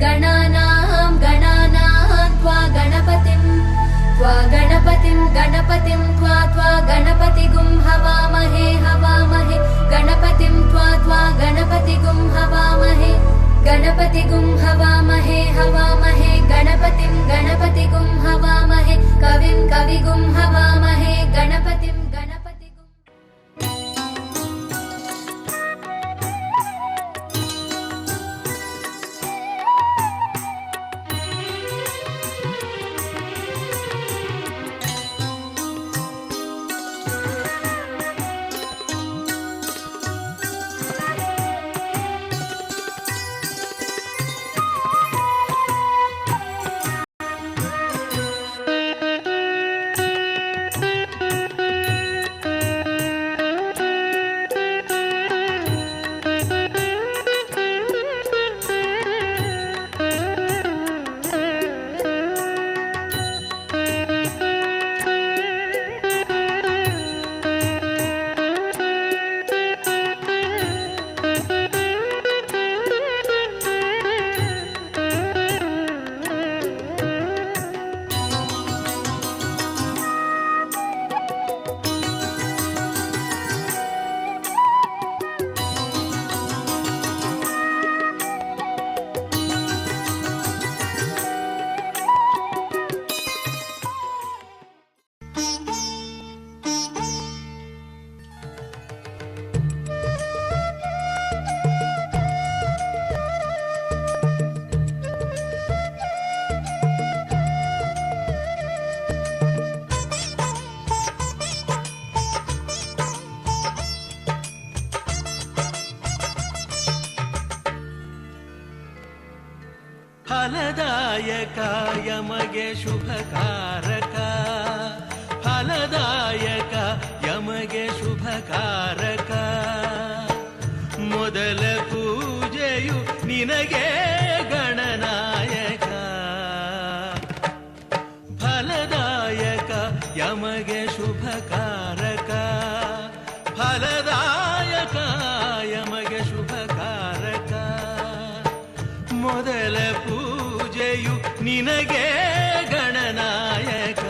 गणानां त्वा गणपतिं त्वा गणपतिगुं हवामहे गणपतिं त्वा गणपतिगुं हवामहे गणपतिगुं हवामहे गणपतिगुं हवामहे कविगुं हवामहे गणपतिगुं ಫಲದಾಯಕ ಯಮಗೆ ಶುಭಕಾರಕ ಫಲದಾಯಕ ಯಮಗೆ ಶುಭಕಾರಕ ಮೊದಲ ಪೂಜೆಯು ನಿನಗೆ ಗಣನಾಯಕ ಫಲದಾಯಕ ಯಮಗೆ ಶುಭಕಾರಕ ಫಲದಾಯಕ ಯಮಗೆ ಶುಭಕಾರಕ ಮೊದಲ ಪೂಜೆಯು ನಿನಗೆ ಗಣನಾಯಕ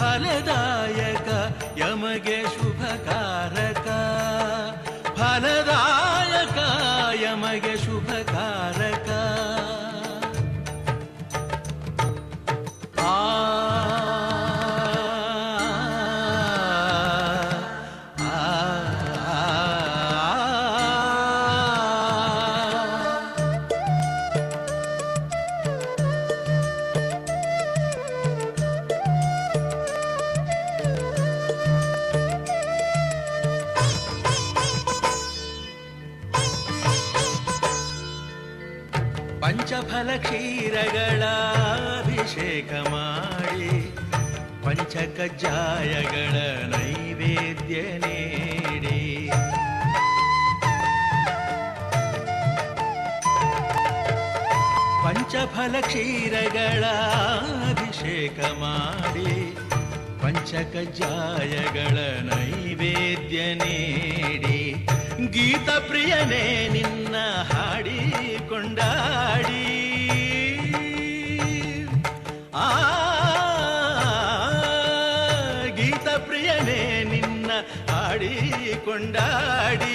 ಫಲದಾಯಕ ಯಮಗೆ ಶುಭಕಾರಕ ಫಲದಾಯಕ ಯಮಗೆ ಶುಭಕಾರಕ ಪಂಚಫಲ ಕ್ಷೀರಗಳ ಅಭಿಷೇಕ ಮಾಡಿ ಪಂಚಕಜ್ಜಾಯಗಳ ನೈವೇದ್ಯ ನೀಡಿ ಪಂಚಫಲ ಕ್ಷೀರಗಳ ಅಭಿಷೇಕ ಮಾಡಿ ಪಂಚಕಜ್ಜಾಯಗಳ ನೈವೇದ್ಯ ನೀಡಿ ಗೀತ ಪ್ರಿಯನೇ ನಿನ್ನ ಹಾಡಿ ಕೊಂಡಾಡಿ ಗೀತ ಪ್ರಿಯನೇ ನಿನ್ನ ಹಾಡಿ ಕೊಂಡಾಡಿ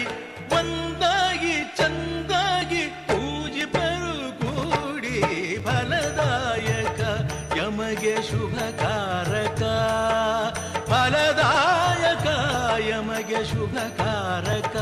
ಒಂದಾಗಿ ಚಂದಾಗಿ ಪೂಜಿಪರು ಕೂಡಿ ಫಲದಾಯಕ ಯಮಗೆ ಶುಭಕಾರಕ ಫಲದಾಯಕ ಯಮಗೆ ಶುಭಕಾರಕ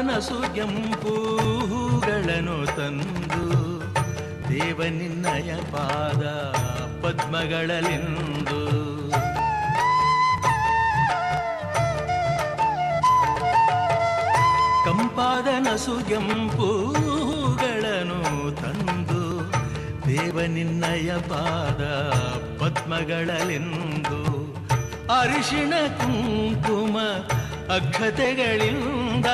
ನಸುಗೆಂಪು ಹೂಗಳನ್ನು ತಂದು ದೇವ ನಿನ್ನಯ ಪಾದ ಪದ್ಮಗಳಲ್ಲಿಂದು ಕಂಪಾದ ನಸುಗೆಂಪು ತಂದು ದೇವ ನಿನ್ನಯ ಪಾದ ಪದ್ಮಗಳಲೆಂದು ಅರಿಶಿಣ ಕುಂಕುಮ ಅಕ್ಷತೆಗಳಿಂದ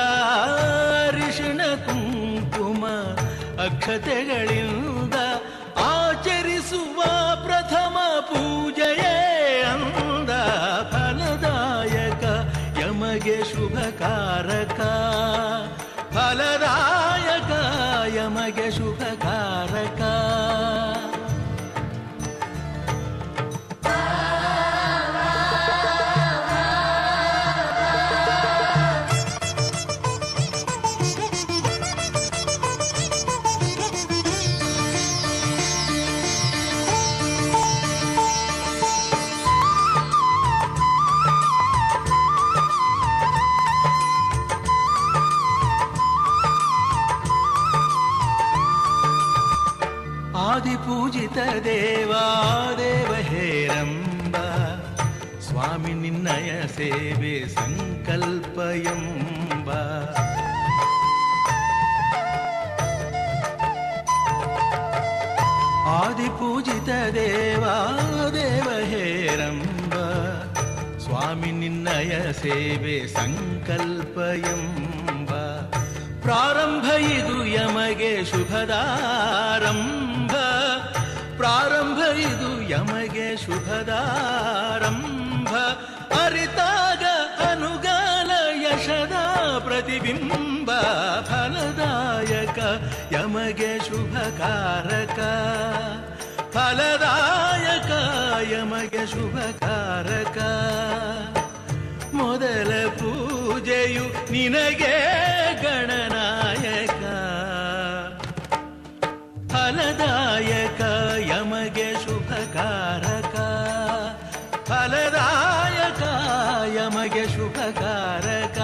ಅರಿಶಿಣ ಕುಂಕುಮ ಅಕ್ಷತೆಗಳಿಂದ ಆಚರಿಸುವ ಪ್ರಥಮ ಪೂಜೆಯೇ ಅಂದ ಫಲದಾಯಕ ಯಮಗೆ ಶುಭಕಾರಕ ಫಲದಾಯಕ ಯಮಗೆ ಶುಭಕಾರಕ ಆದಿಪೂಜಿತ ದೇವ ಹೇರಂಬ ಸ್ವಾಮಿ ನಿನ್ನಯ ಸೇವೆ ಸಂಕಲ್ಪಯಂಬ ಆದಿಪೂಜಿತ ದೇವ ಹೇರಂಬ ಸ್ವಾಮಿ ನಿನ್ನಯ ಸೇವೆ ಸಂಕಲ್ಪಯಂಬ ಪ್ರಾರಂಭ ಇದು ಯಮಗೆ ಶುಭದಾರಂಭ ಪ್ರಾರಂಭ ಇದು ಯಮಗೆ ಶುಭದಾರಂಭ ಅರಿತಾಗ ಅನುಗಾಲ ಯಶದ ಪ್ರತಿಬಿಂಬ ಫಲದಾಯಕ ಯಮಗೆ ಶುಭಕಾರಕ ಫಲದಾಯಕ ಯಮಗೆ ಶುಭಕಾರಕ ಮೊದಲ ಪೂಜೆಯು ನಿನಗೆ ಗಣನಾಯಕ ಫಲದಾಯಕ ಯಮಗೆ ಶುಭಕಾರಕ ಫಲದಾಯಕ ಯಮಗೆ ಶುಭಕಾರಕ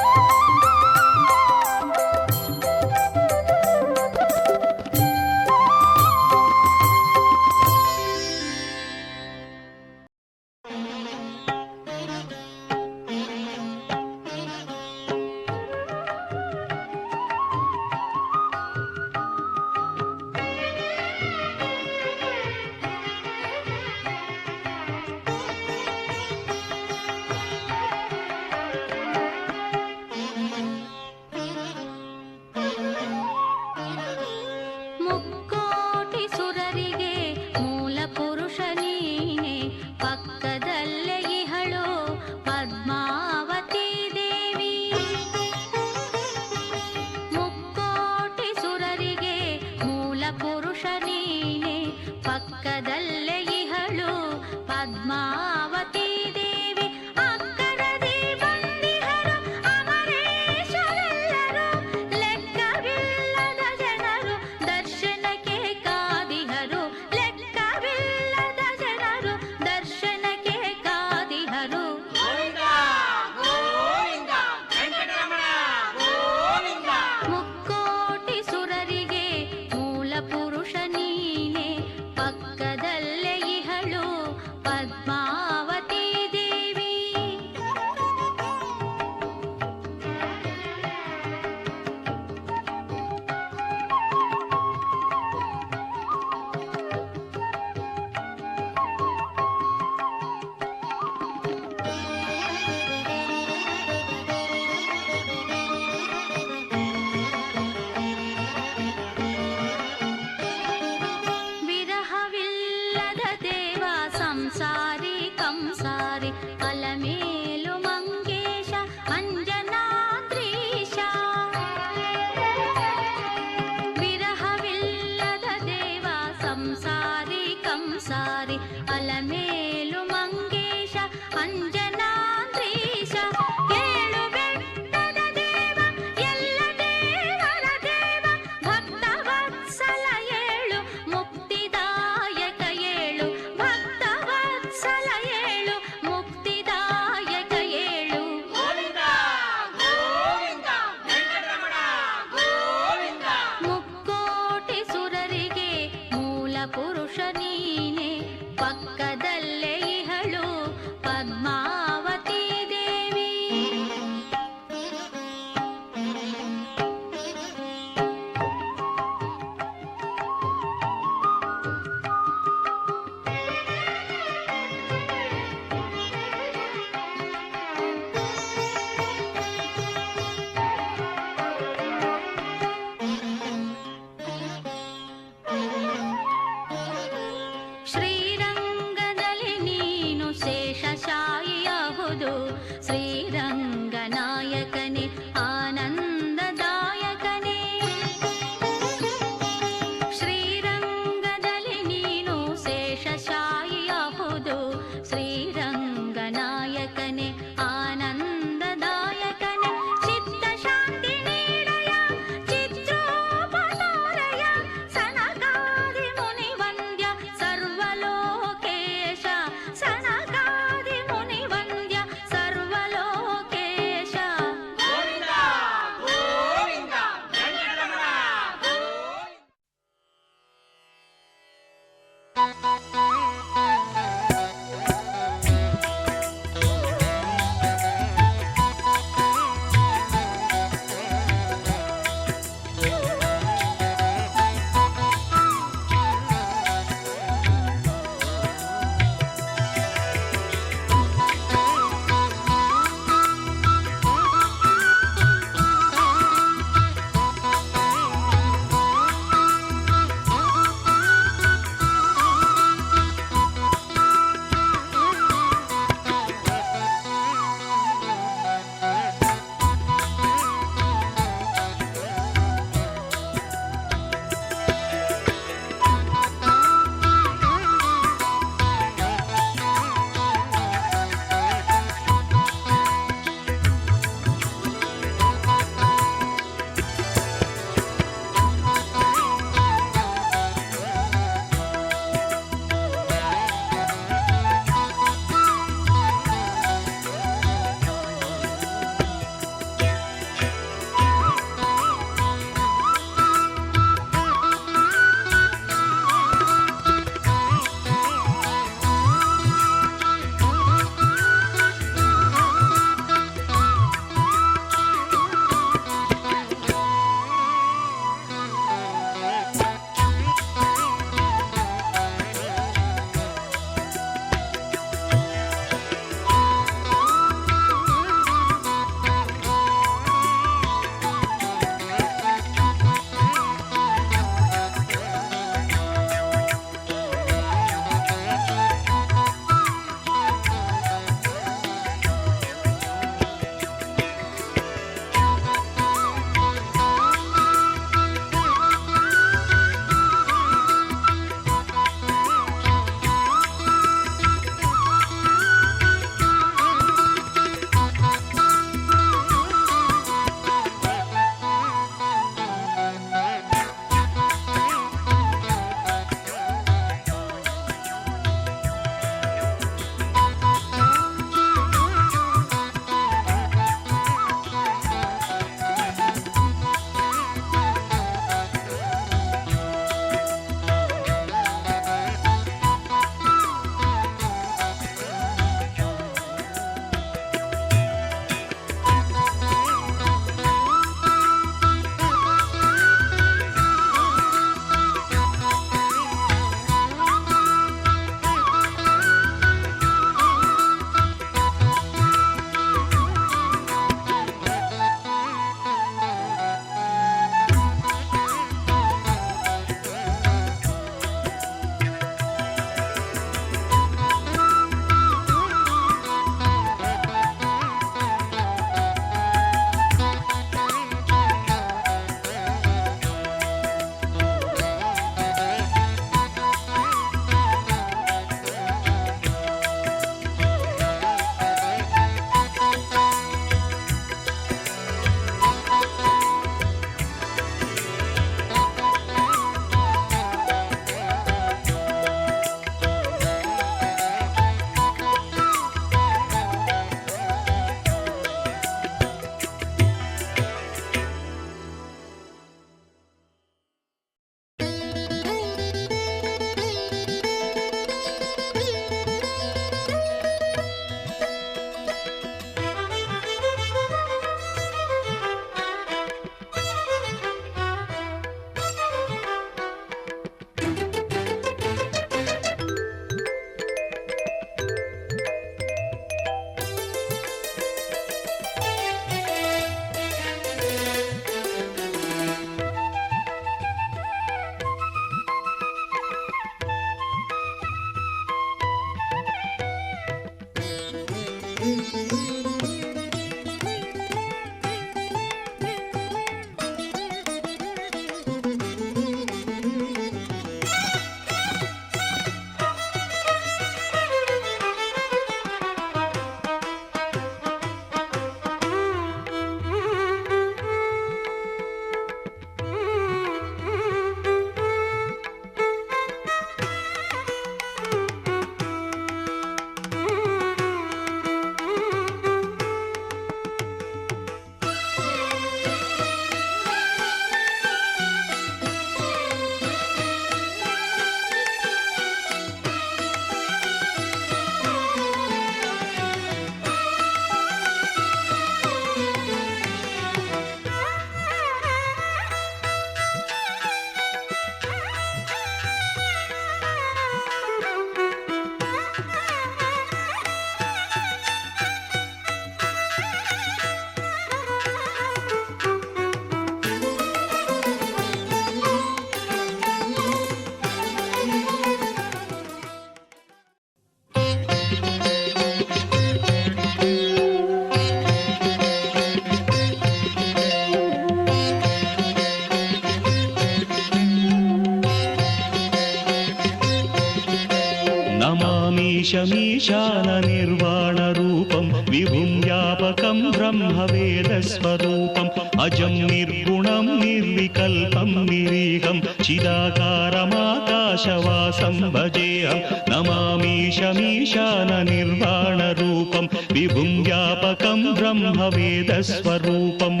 नमामीशमीशाननिर्वाणरूपं विभुं व्यापकं ब्रह्मवेदस्वरूपम् अजं निर्गुणं निर्विकल्पं निरीहं चिदाकारमाकाशवासं भजेऽहं नमामीशमीशाननिर्वाणरूपं विभुं व्यापकं ब्रह्मवेदस्वरूपम्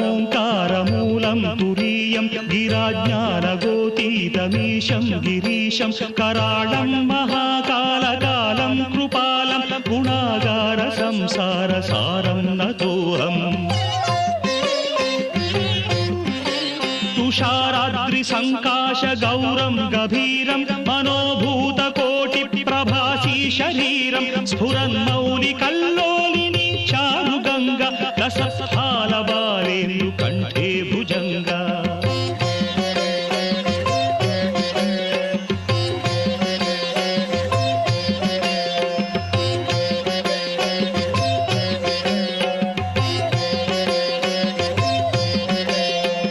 निराकारमोङ्कारमूलं तुरीयं गिराज्ञानगोतीतमीशं गिरीशं कराळं महाकालकालं कृपालं गुणागार संसारसारं नतोऽहम् तुषाराद्रिसङ्काशगौरं गभीरं मनोभूतकोटिप्रभासी शरीरं स्फुरन्मौलिकल्लोलिनी चारुगङ्गा रसस्थालबालेन्दु कण्ठे भुजङ्गा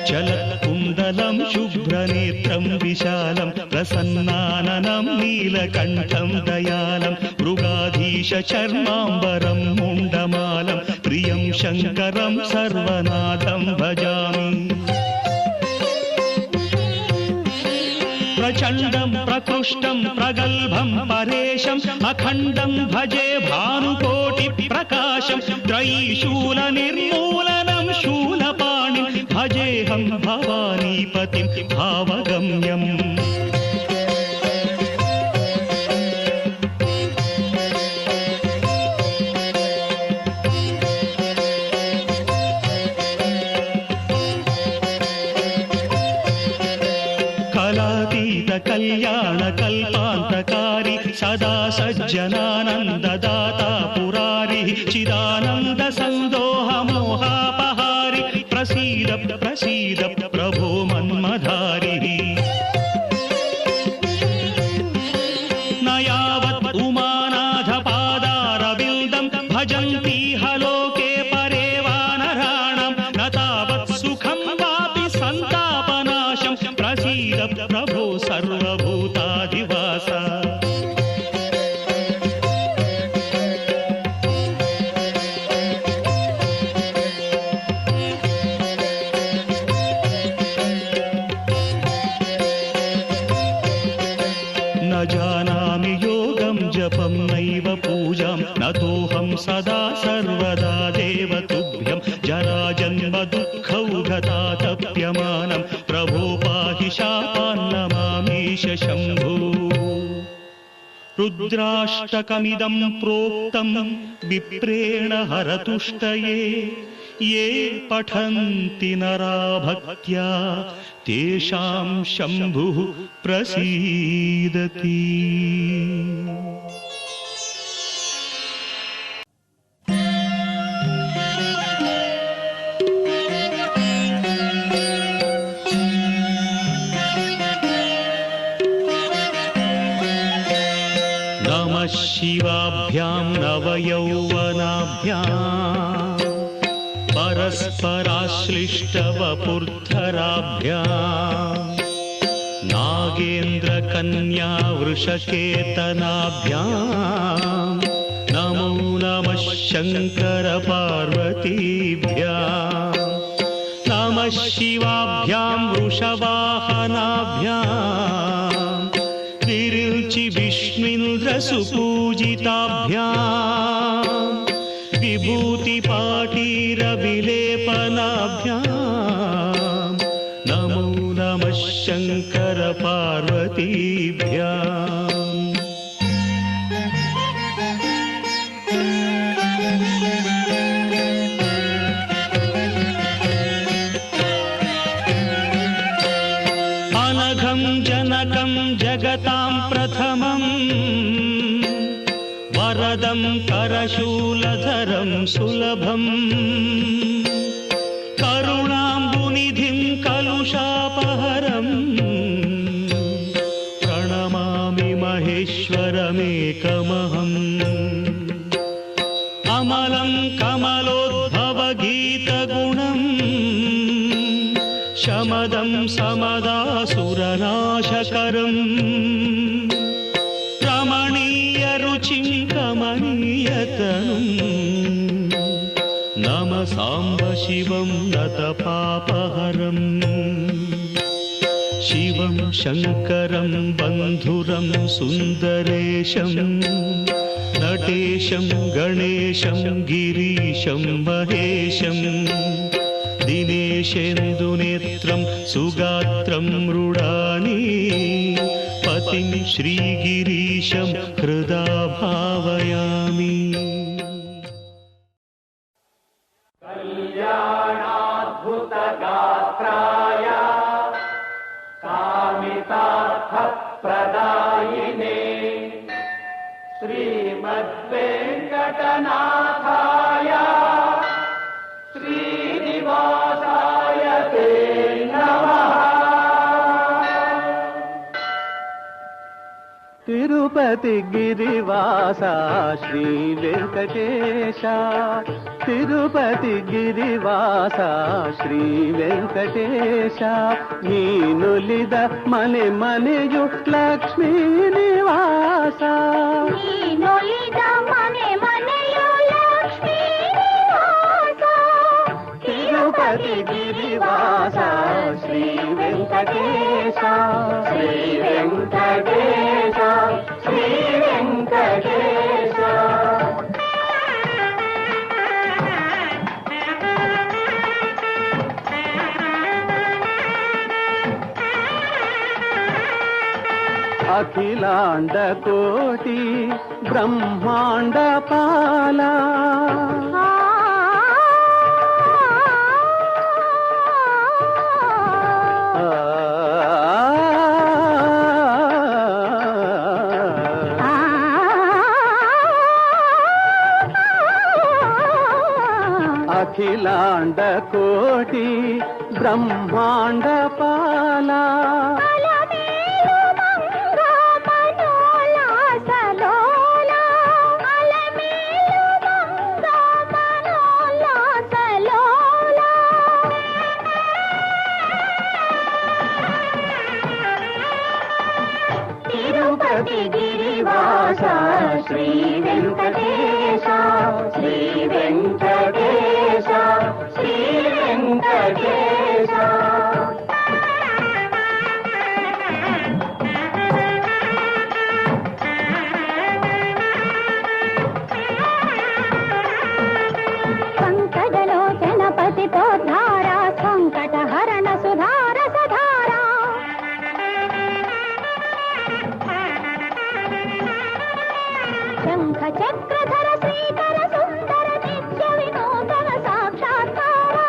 चलत्कुण्डलं शुभ्रनेत्रं विशालं प्रसन्नाननं नीलकण्ठं दयालं मृगाधीशचर्माम्बरं मुण्डमालं प्रियं शङ्करं सर्वनाथं भजामि प्रचण्डं प्रकृष्टं प्रगल्भं परेशम् अखण्डं भजे भानुकोटिप्रकाशं त्रयीशूलनिर्मूलनं शूलपाणिं भजेऽहं भवानीपतिं भावगम्यम् कल्याणकल्पान्तकारी सदा सज्जनानन्ददाता पुरारी चिदानन्द सन्दोहमोहापहारि प्रसीद प्रसीद प्रभो मन्मधारी न यावत् उमानाथ पादारविन्दं भजन्ति हलोके परे वानराणां न तावत् सुखं वापि सन्तापनाशं प्रसीद प्रभो सर्वभूताधिवास न जानामि योगं जपं नैव पूजां नतोऽहं सदा सर्वदा देवतुभ्यं जराजन्म दुःखौघतातप्यमानं प्रभो पाहि शापान्नमामीश शम्भो रुद्राष्टकमिदं प्रोक्तं विप्रेण हरतुष्टये ये पठन्ति नरा भक्त्या तेषां शम्भुः प्रसीदति। नमः शिवाभ्यां नवयौवनाभ्यां परस्पराश्लिष्टवपुर्धराभ्यां नागेन्द्रकन्या वृषकेतनाभ्यां नमो नमः शङ्करपार्वतीभ्यां नमः शिवाभ्यां वृषवाहनाभ्यां विरुचि विष्णुन्द्रसुपूजिताभ्यां विभूतिपाटीरविलेपनाभ्यां नमो नमः शङ्करपार्वतीभ्याम् अनघं जनकं जगतां प्रथमम् वरदं करशूलधरं सुलभम् करुणाम्बुनिधिं कलुषापहरम् प्रणमामि महेश्वरमेकमहम् अमलं कमलोद्भवगीतगुणम् शमदं समदासुरनाशकरम् रमणीयरुचिं कमनीयतनुम् नम साम्ब शिवं नतपापहरम् शिवं शङ्करं बन्धुरं सुन्दरेशं नटेशं गणेशं गिरीशं महेशं दिनेशेन्दुनेत्रं सुगात्रं मृडानि पतिं श्रीगिरीशं हृदा भावयामि। कल्याणाद्भुतगात्राय कामितार्थप्रदायिने श्रीमद्वेङ्कटनाथाय श्रीनिवासाय ते नमः। तिरुपति गिरिवास श्री वेंकटेश तिरुपति गिरिवास श्री वेंकटेश नीनुलिद मने मनेयु लक्ष्मी निवास नीनुलिद मने मनेयु लक्ष्मी निवास तिरुपति गिरिवास श्री वेंकटेश श्री वेंकटेश श्री वेंकटेश। अखिलांड कोटि ब्रह्मांड पाला अखिलांड कोटि ब्रह्मांड पाला तिरुपति गिरिवास श्री वेंकटेश श्री वेंकटेश श्री वेंकटेश। संकटलोचन पतितोद्धारा संकटहरण सुधार सधारा शंख चक्रधर श्रीकर सुंदर नित्य विनूतन साक्षात्कारा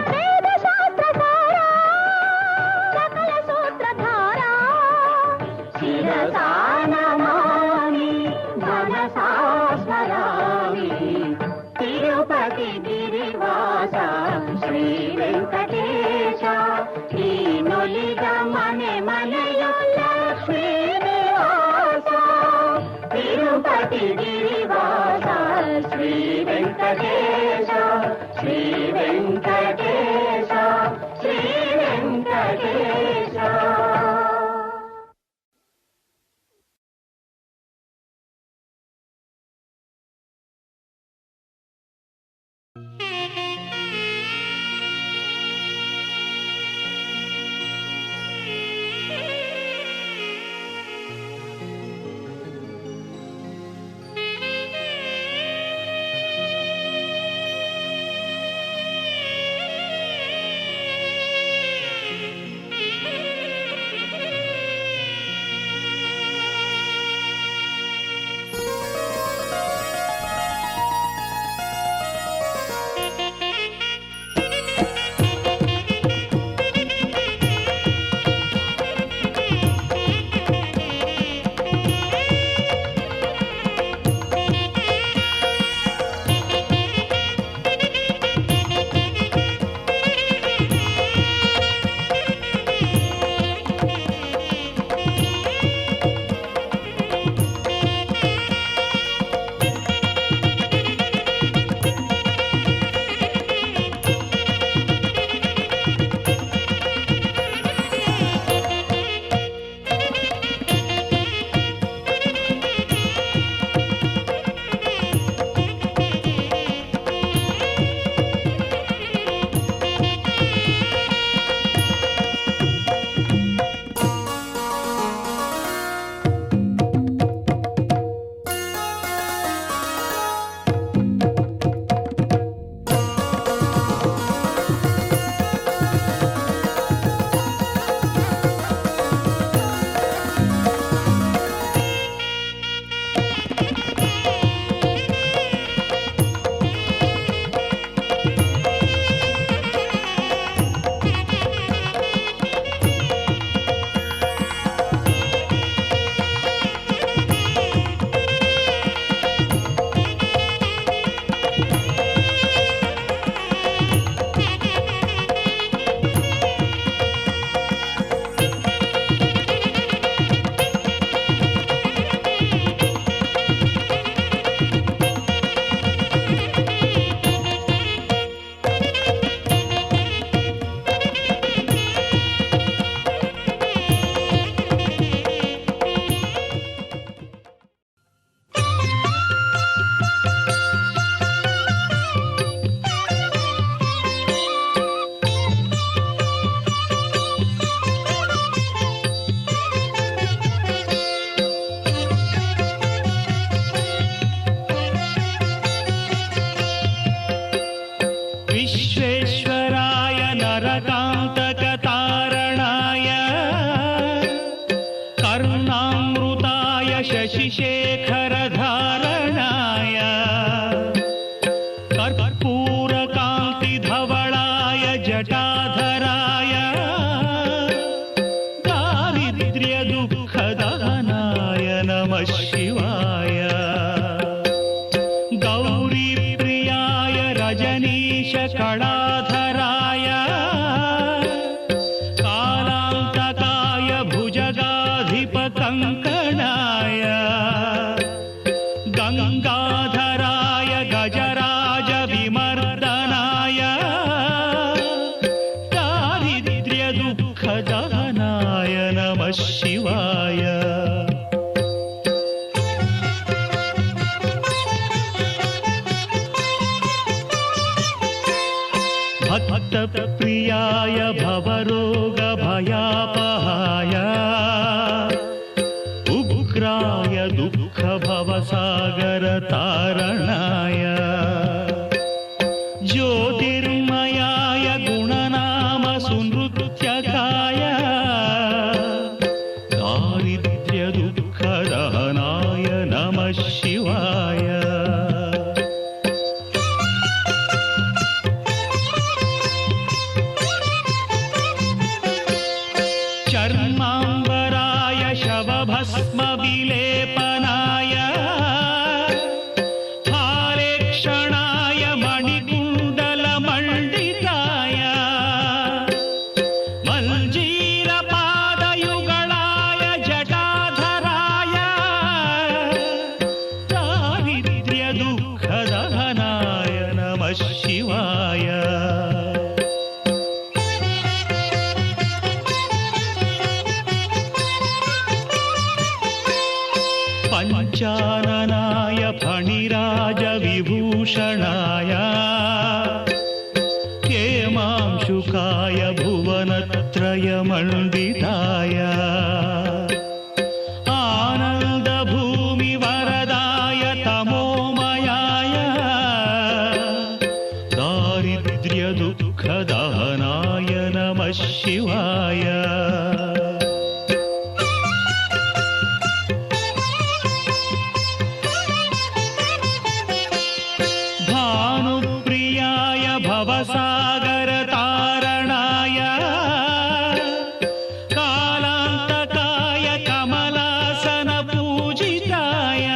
वेद शास्त्र सारा सकल सूत्रधारा शिरसा नमामि मनसा स्मरामि तिरुपति गिरिवास श्री वेंकटेश नीनुलिद తనయ లక్ష్మీ నివాస తిరుపతి గిరివాస శ్రీ వెంకటేశ శ్రీ వెంకటేశ శ్రీ వెంకటేశ. शशिशेखरधारणाय कर्पूरकान्तिधवलाय जटाधराय दारिद्र्यदुःखदहनाय नमः शिवाय गौरीप्रियाय रजनीशकलाधराय कालान्तकाय भुजगाधिपकङ्कणाय गङ्गाधराय गजराजविमर्दनाय दारिद्र्यदुःखदहनाय नमः शिवाय भक्तप्रियाय भवरोगभयापहाय उग्राय दुःखभवसागरतारणाय ज्योतिर्मयाय गुणनामसुनृत्यकाय दारिद्र्यदुःखदहनाय नमः शिवाय चर्माम्बराय शवभस्मविलेपनाय हारेक्षणाय मणिकुण्डल ಶಿವಾಯ. ಪಂಚಾನನಾಯ ಫಣಿರಾಜ ವಿಭೂಷಣಾಯ ಹೇಮಾಂಶುಕಾಯ ಭುವನತ್ರಯ ಮಂಡಿತಾಯ ಆನಂದ ಭೂಮಿ ವರದಾಯ ತಮೋಮಯಾಯ ದಾರಿದ್ರ್ಯ ದುಃಖ ದಹನಾಯ ನಮಃ ಶಿವಾಯ. ಭಾನುಪ್ರಿಯಾಯ ಭವಸಾಗರ ತಾರಣಾಯ ಕಾಲಾಂತಕಾಯ ಕಮಲಾಸನ ಪೂಜಿತಾಯ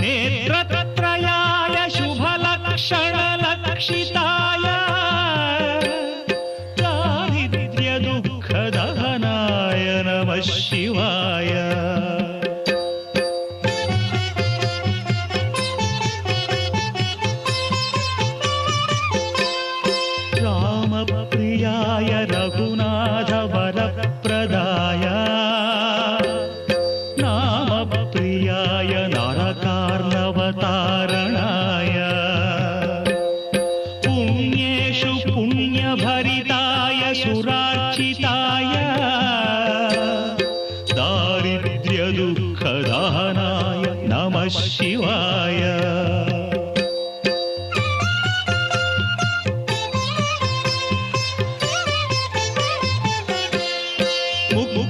ನೇತ್ರತ್ರಯಾಯ ಶುಭಲಕ್ಷಣ ಲಕ್ಷಿತಾಯ ದಾರಿದ್ರ್ಯ ದುಃಖ ದಹನಾಯ ನಮಃ ಶಿವಾಯ. ರಾಮಪ್ರಿಯಾಯ ರಘುನಾಥ ವರಪ್ರದಾಯ ನಾಮಪ್ರಿಯಾಯ ನರಕಾರ್ಣವತಾರಣಾಯ ಪುಣ್ಯೇಷು ಪುಣ್ಯಭರಿತಾಯ ಸುರಾರ್ಚಿತಾಯ ದಾರಿದ್ರ್ಯ ದುಃಖ ದಹನಾಯ ನಮಃ ಶಿವಾಯ.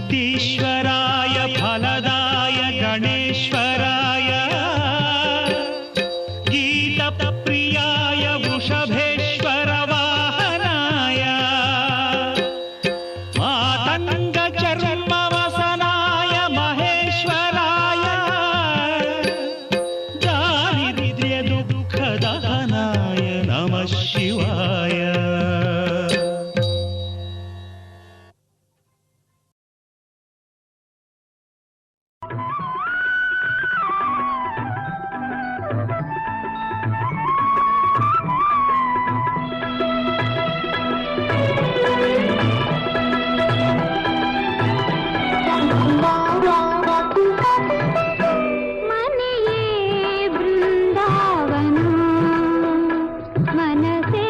ಮುಕ್ತೀಶ್ವರಾಯ ಫಲದಾಯ ಗಣೇಶ್ವರಾಯ ಗೀತಪ್ರಿಯಾಯ ವೃಷಭೇಶ್ವರ ವಾಹನಾಯ ಮಾತಂಗ ಚರ್ಮವಸನಾಯ ಮಹೇಶ್ವರಾಯ ದಾರಿದ್ರ್ಯ ದುಃಖ ದಹನಾಯ ನಮಃ ಶಿವಾಯ. ಮನೆಯೇ ಬೃಂದಾವನ ಮನಸೇ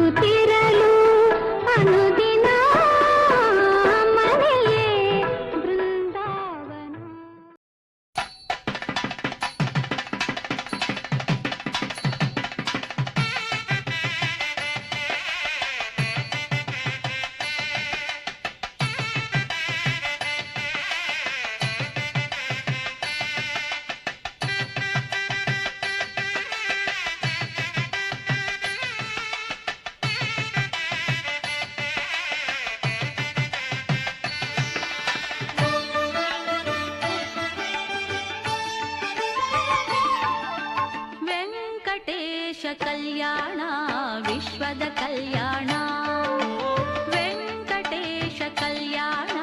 ನಗುತ್ತಿರಲು ಅನುದಿನ ಮನೆಯೇ ಬೃಂದಾವನ. ವೆಂಕಟೇಶ ಕಲ್ಯಾಣ ವಿಶ್ವದ ಕಲ್ಯಾಣ, ವೆಂಕಟೇಶ ಕಲ್ಯಾಣ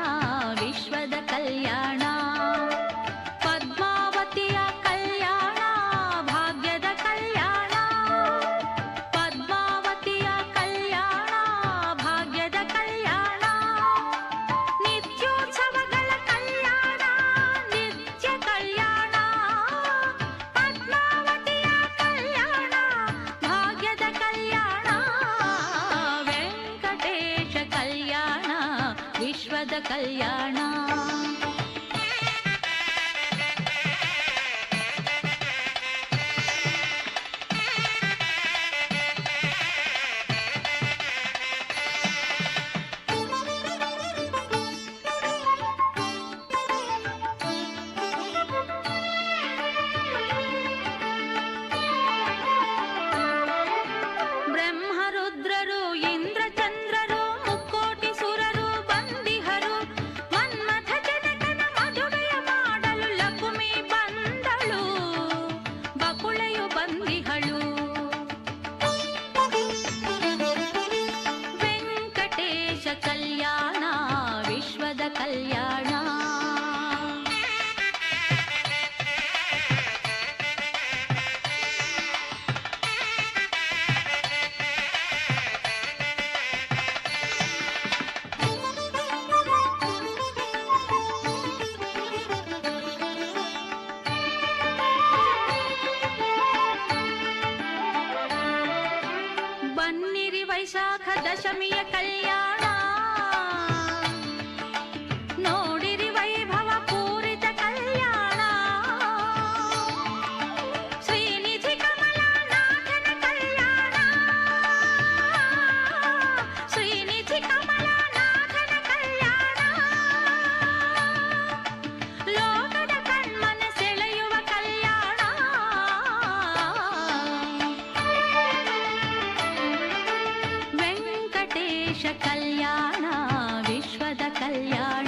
ವಿಶ್ವದ ಕಲ್ಯಾಣ, ಪದ್ಮಾವತಿಯ ಕಲ್ಯಾಣ ಭಾಗ್ಯದ ಕಲ್ಯಾಣ, ಪದ್ಮಾವತಿಯ ಕಲ್ಯಾಣ ಭಾಗ್ಯದ ಕಲ್ಯಾಣ, ನಿತ್ಯೋತ್ಸವಗಳ ಕಲ್ಯಾಣ ನಿತ್ಯ ಕಲ್ಯಾಣ, ಪದ್ಮಾವತಿಯ ಕಲ್ಯಾಣ ಭಾಗ್ಯದ ಕಲ್ಯಾಣ, ವೆಂಕಟೇಶ ಕಲ್ಯಾಣ ವಿಶ್ವದ ಕಲ್ಯಾಣ. ಬ್ರಹ್ಮರುದ್ರರು ಇಂದ್ರಚಂದ್ರರು ಮುಕ್ಕೋಟಿ ಸುರರು ಬಂದಿಹರು, ಮನ್ಮಥ ಜನಕನ ಮದುವೆಯ ಮಾಡಲು ಲಕ್ಷ್ಮಿ ಬಂದಳು, ಬಕುಳೆಯು ಬಂದಿಹಳು. ವೆಂಕಟೇಶ ಕಲ್ಯಾಣ ವಿಶ್ವದ ಕಲ್ಯಾಣ. ಬನ್ನಿರಿ ವೈಶಾಖ ದಶಮಿಯ ಕಲ್ಯಾಣ, ನೋಡಿರಿ ವೈಭವ ಪೂರಿತ ಕಲ್ಯಾಣ, ಶ್ರೀನಿಧಿ ಕಮಲನಾಥನ ಕಲ್ಯಾಣ, ಶ್ರೀನಿಧಿ ಕಮಲನಾಥನ ಕಲ್ಯಾಣ, ಲೋಕದ ಕಣ್ಮನ ಸೆಳೆಯುವ ಕಲ್ಯಾಣ, ವೆಂಕಟೇಶ ಕಲ್ಯಾಣ ವಿಶ್ವದ ಕಲ್ಯಾಣ.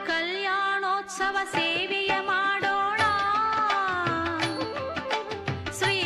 ಕಲ್ಯಾಣೋತ್ಸವ ಸೇವೆಯ ಮಾಡೋಣ, ಶ್ರೀ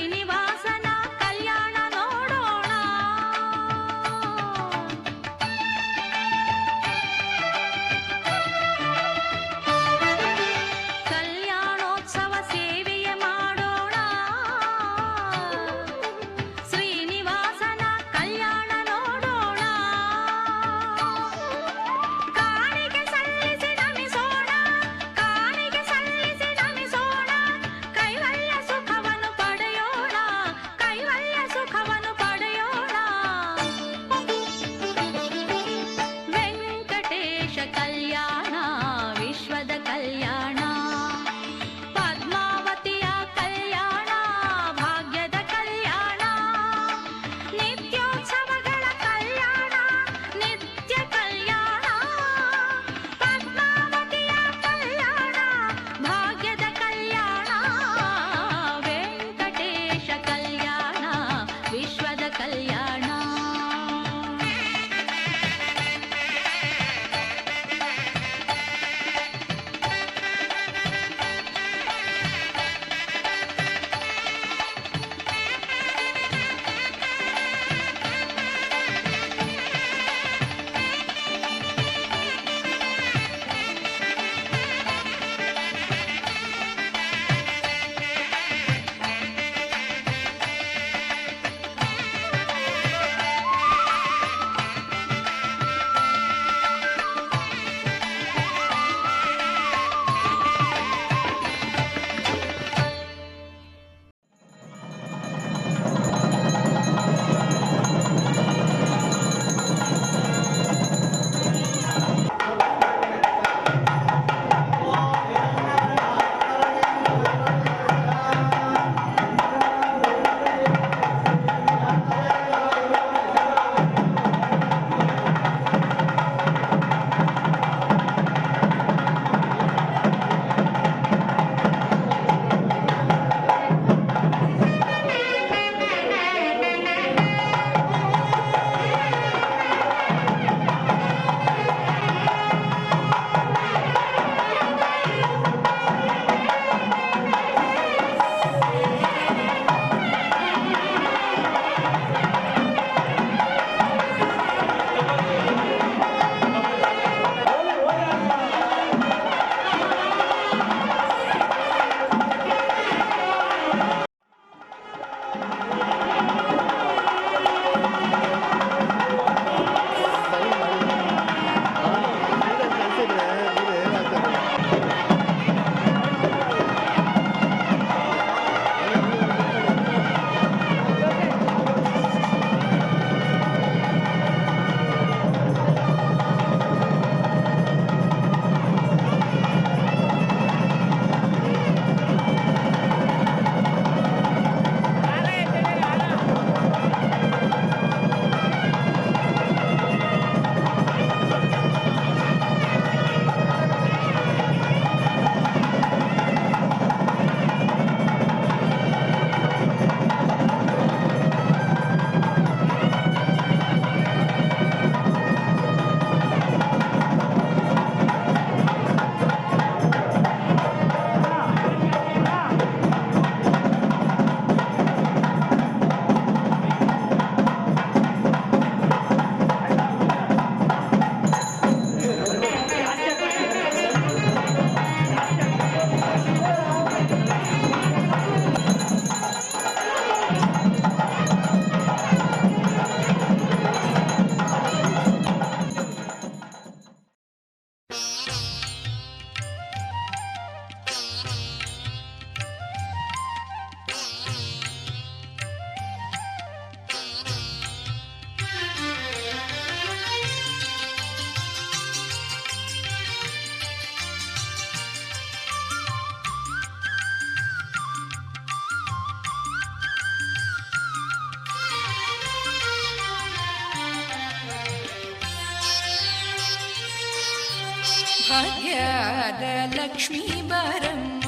ಭಾಗ್ಯದ ಲಕ್ಷ್ಮೀ ಬಾರಮ್ಮ,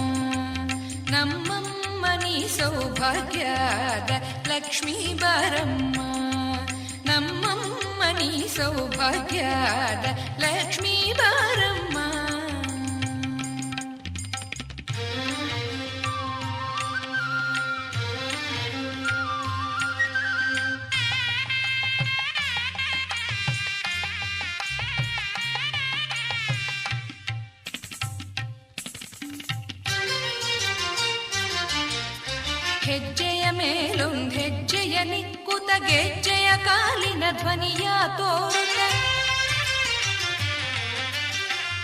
ನಮ್ಮಮ್ಮ ನೀ ಸೌಭಾಗ್ಯದ ಲಕ್ಷ್ಮೀ ಬಾರಮ್ಮ, ನಮ್ಮಮ್ಮ ನೀ ಸೌಭಾಗ್ಯದ ಲಕ್ಷ್ಮೀ ಬಾರಮ್ಮ. ಹೆಜ್ಜೆಯ ಮೇಲೊಂದು ಹೆಜ್ಜೆಯ ನಿಕ್ಕುತ ಗೆಜ್ಜೆಯ ಕಾಲಿನ ಧ್ವನಿಯ ತೋರುತ್ತ,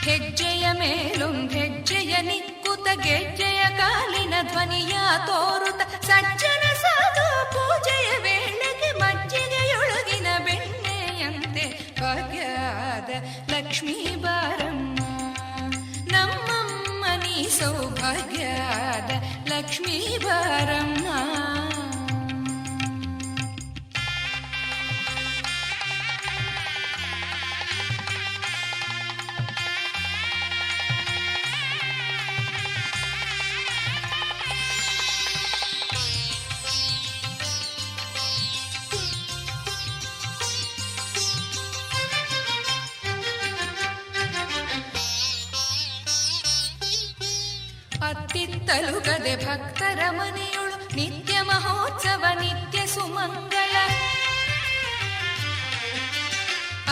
ಹೆಜ್ಜೆಯ ಮೇಲೊಂದು ಹೆಜ್ಜೆಯ ನಿಕ್ಕುತ ಗೆಜ್ಜೆಯ ಕಾಲಿನ ಧ್ವನಿಯ ತೋರುತ್ತ, ಸಜ್ಜನ ಸಾಧು ಪೂಜೆಯ ವೇಳೆಗೆ ಮಜ್ಜಿಗೆಯೊಳಗಿನ ಬೆಣ್ಣೆಯಂತೆ ಭಾಗ್ಯದ ಲಕ್ಷ್ಮೀ ಬಾರಮ್ಮ, ನಮ್ಮಮ್ಮ ನೀ ಸೌಭಾಗ್ಯದ ಲಕ್ಷ್ಮೀ ಬಾರಮ್ಮ. ಅತ್ತಿತ್ತಲುಗದೆ ಭಕ್ತರ ಮನೆಯೊಳು ನಿತ್ಯ ಮಹೋತ್ಸವ ನಿತ್ಯ ಸುಮಂಗಳ,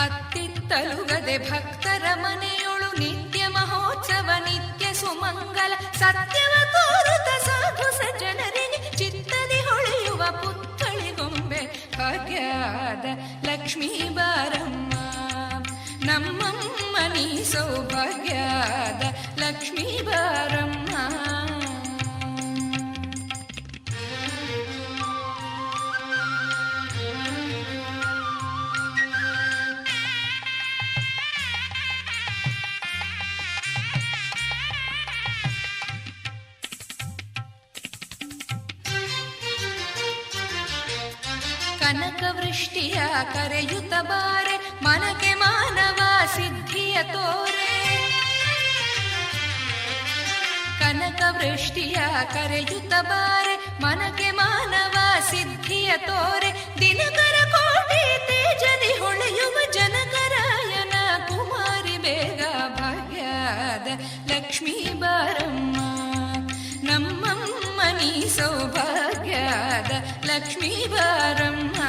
ಅತ್ತಿತ್ತಲುಗದೆ ಭಕ್ತರ ಮನೆಯೊಳು ನಿತ್ಯ ಮಹೋತ್ಸವ ನಿತ್ಯ ಸುಮಂಗಲ, ಸತ್ಯವ ತೋರುತ ಸಾಧು ಸಜ್ಜನರಿಗೆ ಚಿತ್ತದಿ ಹೊಳೆಯುವ ಪುತ್ಥಳಿಗೊಂಬೆ ಭಾಗ್ಯದ ಲಕ್ಷ್ಮೀ ಬಾರಮ್ಮ, ನಮ್ಮಮ್ಮ ನೀ ಸೌಭಾಗ್ಯದ ಲಕ್ಷ್ಮೀ ಬಾರಮ್ಮ. ಕನಕವೃಷ್ಟಿಯ ಕರೆಯುತ್ತ ಬಾರೆ ಮನಕ್ಕೆ ಮಾನವ ಸಿದ್ಧಿಯ ತೋರೆ, ಕನಕವೃಷ್ಟಿಯ ಕರೆಯುತ್ತ ಬಾರೆ ಮನಕ್ಕೆ ಮಾನವ ಸಿದ್ಧಿಯ ತೋರೆ, ದಿನಕರ ಕೋಟಿ ತೇಜದಿ ಹೊಳೆಯುವ ಜನಕರಾಯನ ಕುಮಾರಿ ಬೇಗ ಭಾಗ್ಯದ ಲಕ್ಷ್ಮೀ ಬಾರಮ್ಮ, ನಮ್ಮಮ್ಮ ನೀ ಸೌಭಾಗ್ಯದ ಲಕ್ಷ್ಮೀ ಬಾರಮ್ಮ.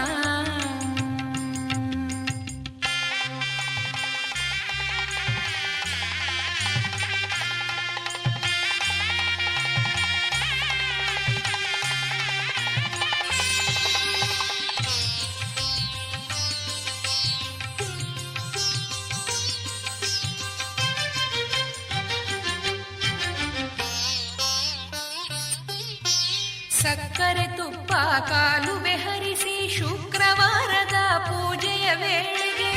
ಸಕ್ಕರೆ ತುಪ್ಪ ಕಾಲುವೆ ಹರಿಸಿ ಶುಕ್ರವಾರದ ಪೂಜೆಯ ವೇಳೆಗೆ,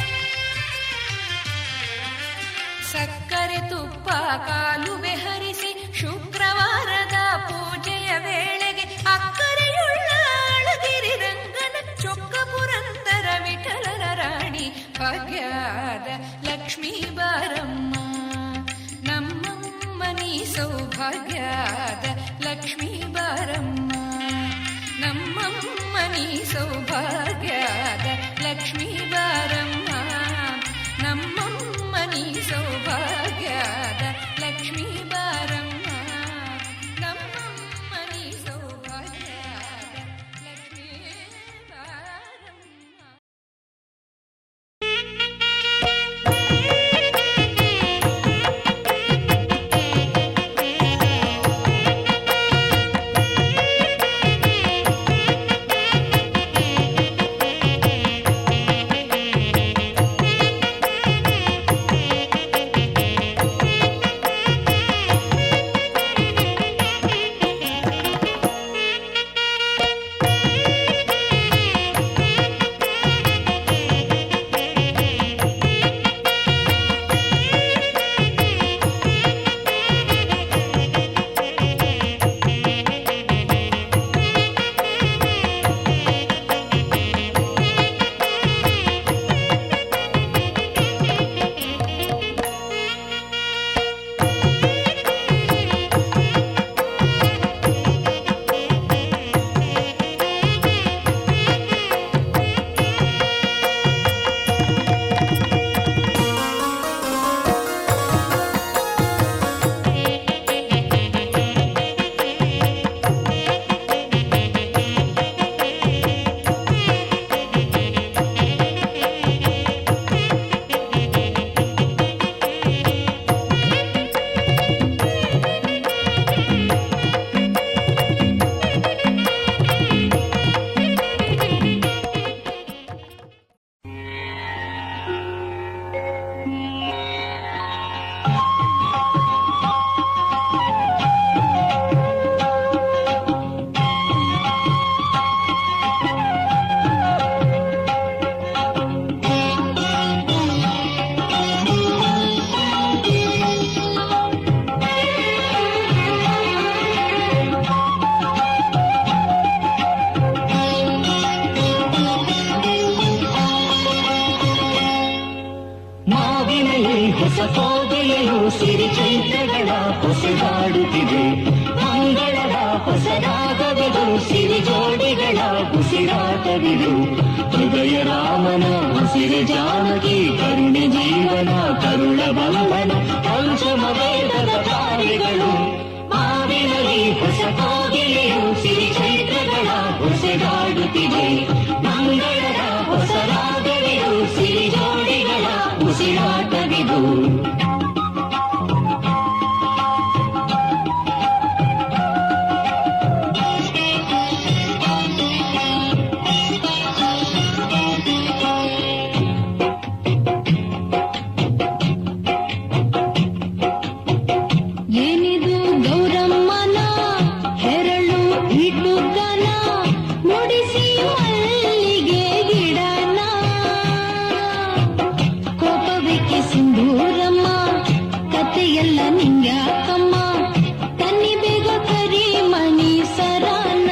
ಸಕ್ಕರೆ ತುಪ್ಪ ಕಾಲುವೆ ಹರಿಸಿ ಶುಕ್ರವಾರದ ಪೂಜೆಯ ವೇಳೆಗೆ, ಅಕ್ಕರೆಯುಳ್ಳ ಅಳಗಿರಿ ರಂಗನ ಚೊಕ್ಕ ಪುರಂದರ ವಿಠಲನ ರಾಣಿ ಭಾಗ್ಯದ ಲಕ್ಷ್ಮೀ ಬಾರಮ್ಮ, ನಮ್ಮಮ್ಮ ನೀ ಸೌಭಾಗ್ಯದ ಲಕ್ಷ್ಮೀ ಬಾರಮ್ಮ, ನಮ್ಮಮ್ಮ ನೀ ಸೌಭಾಗ್ಯದ ಲಕ್ಷ್ಮೀ ಬಾರಮ್ಮ, ನಮ್ಮಮ್ಮ ನೀ ಸೌಭಾಗ್ಯದ ಲಕ್ಷ್ಮೀ ಬಾರಮ್ಮ, ನಮ್ಮಮ್ಮ ನೀ ಸೌಭಾಗ್ಯದ ಲಕ್ಷ್ಮೀ ಬಾರಮ್ಮ. ಉಸಿರಾಟವಿದು ಹೃದಯ ರಾಮನ ಉಸಿರು ಜಾನಕಿ ಕರುಣೆ ಜೀವನ ಕರುಳ ಬಂಧನ ಪಂಚಮ ವೇದದ ಕಾರ್ಯಗಳು ಮಾವಿನಲ್ಲಿ ಹೊಸ ಕೋಗಿಲೆಯು ಸಿರಿ ಚೈತ್ರಗಳ ಹೊಸಗಾಡುತ್ತಿದೆ ಮಂಗಳದ ಹೊಸ ರಾಗವಿದು ಸಿರಿ ಜೋಡಿಗಳ ಉಸಿರಾಟವಿದು ಏನಿದು ಗೌರಮ್ಮನ ಹೆರಳು ಇಡುಗನ ನುಡಿಸಿ ಮಲ್ಲಿಗೆ ಗಿಡನ ಕೋಪವಿಕ್ಕೆ ಸಿಂಧೂರಮ್ಮ ಕಥೆಯೆಲ್ಲ ನಿಂಗ್ಯಾಕಮ್ಮ ತನ್ನಿ ಬೇಗ ಕರಿ ಮಣಿ ಸರಾನ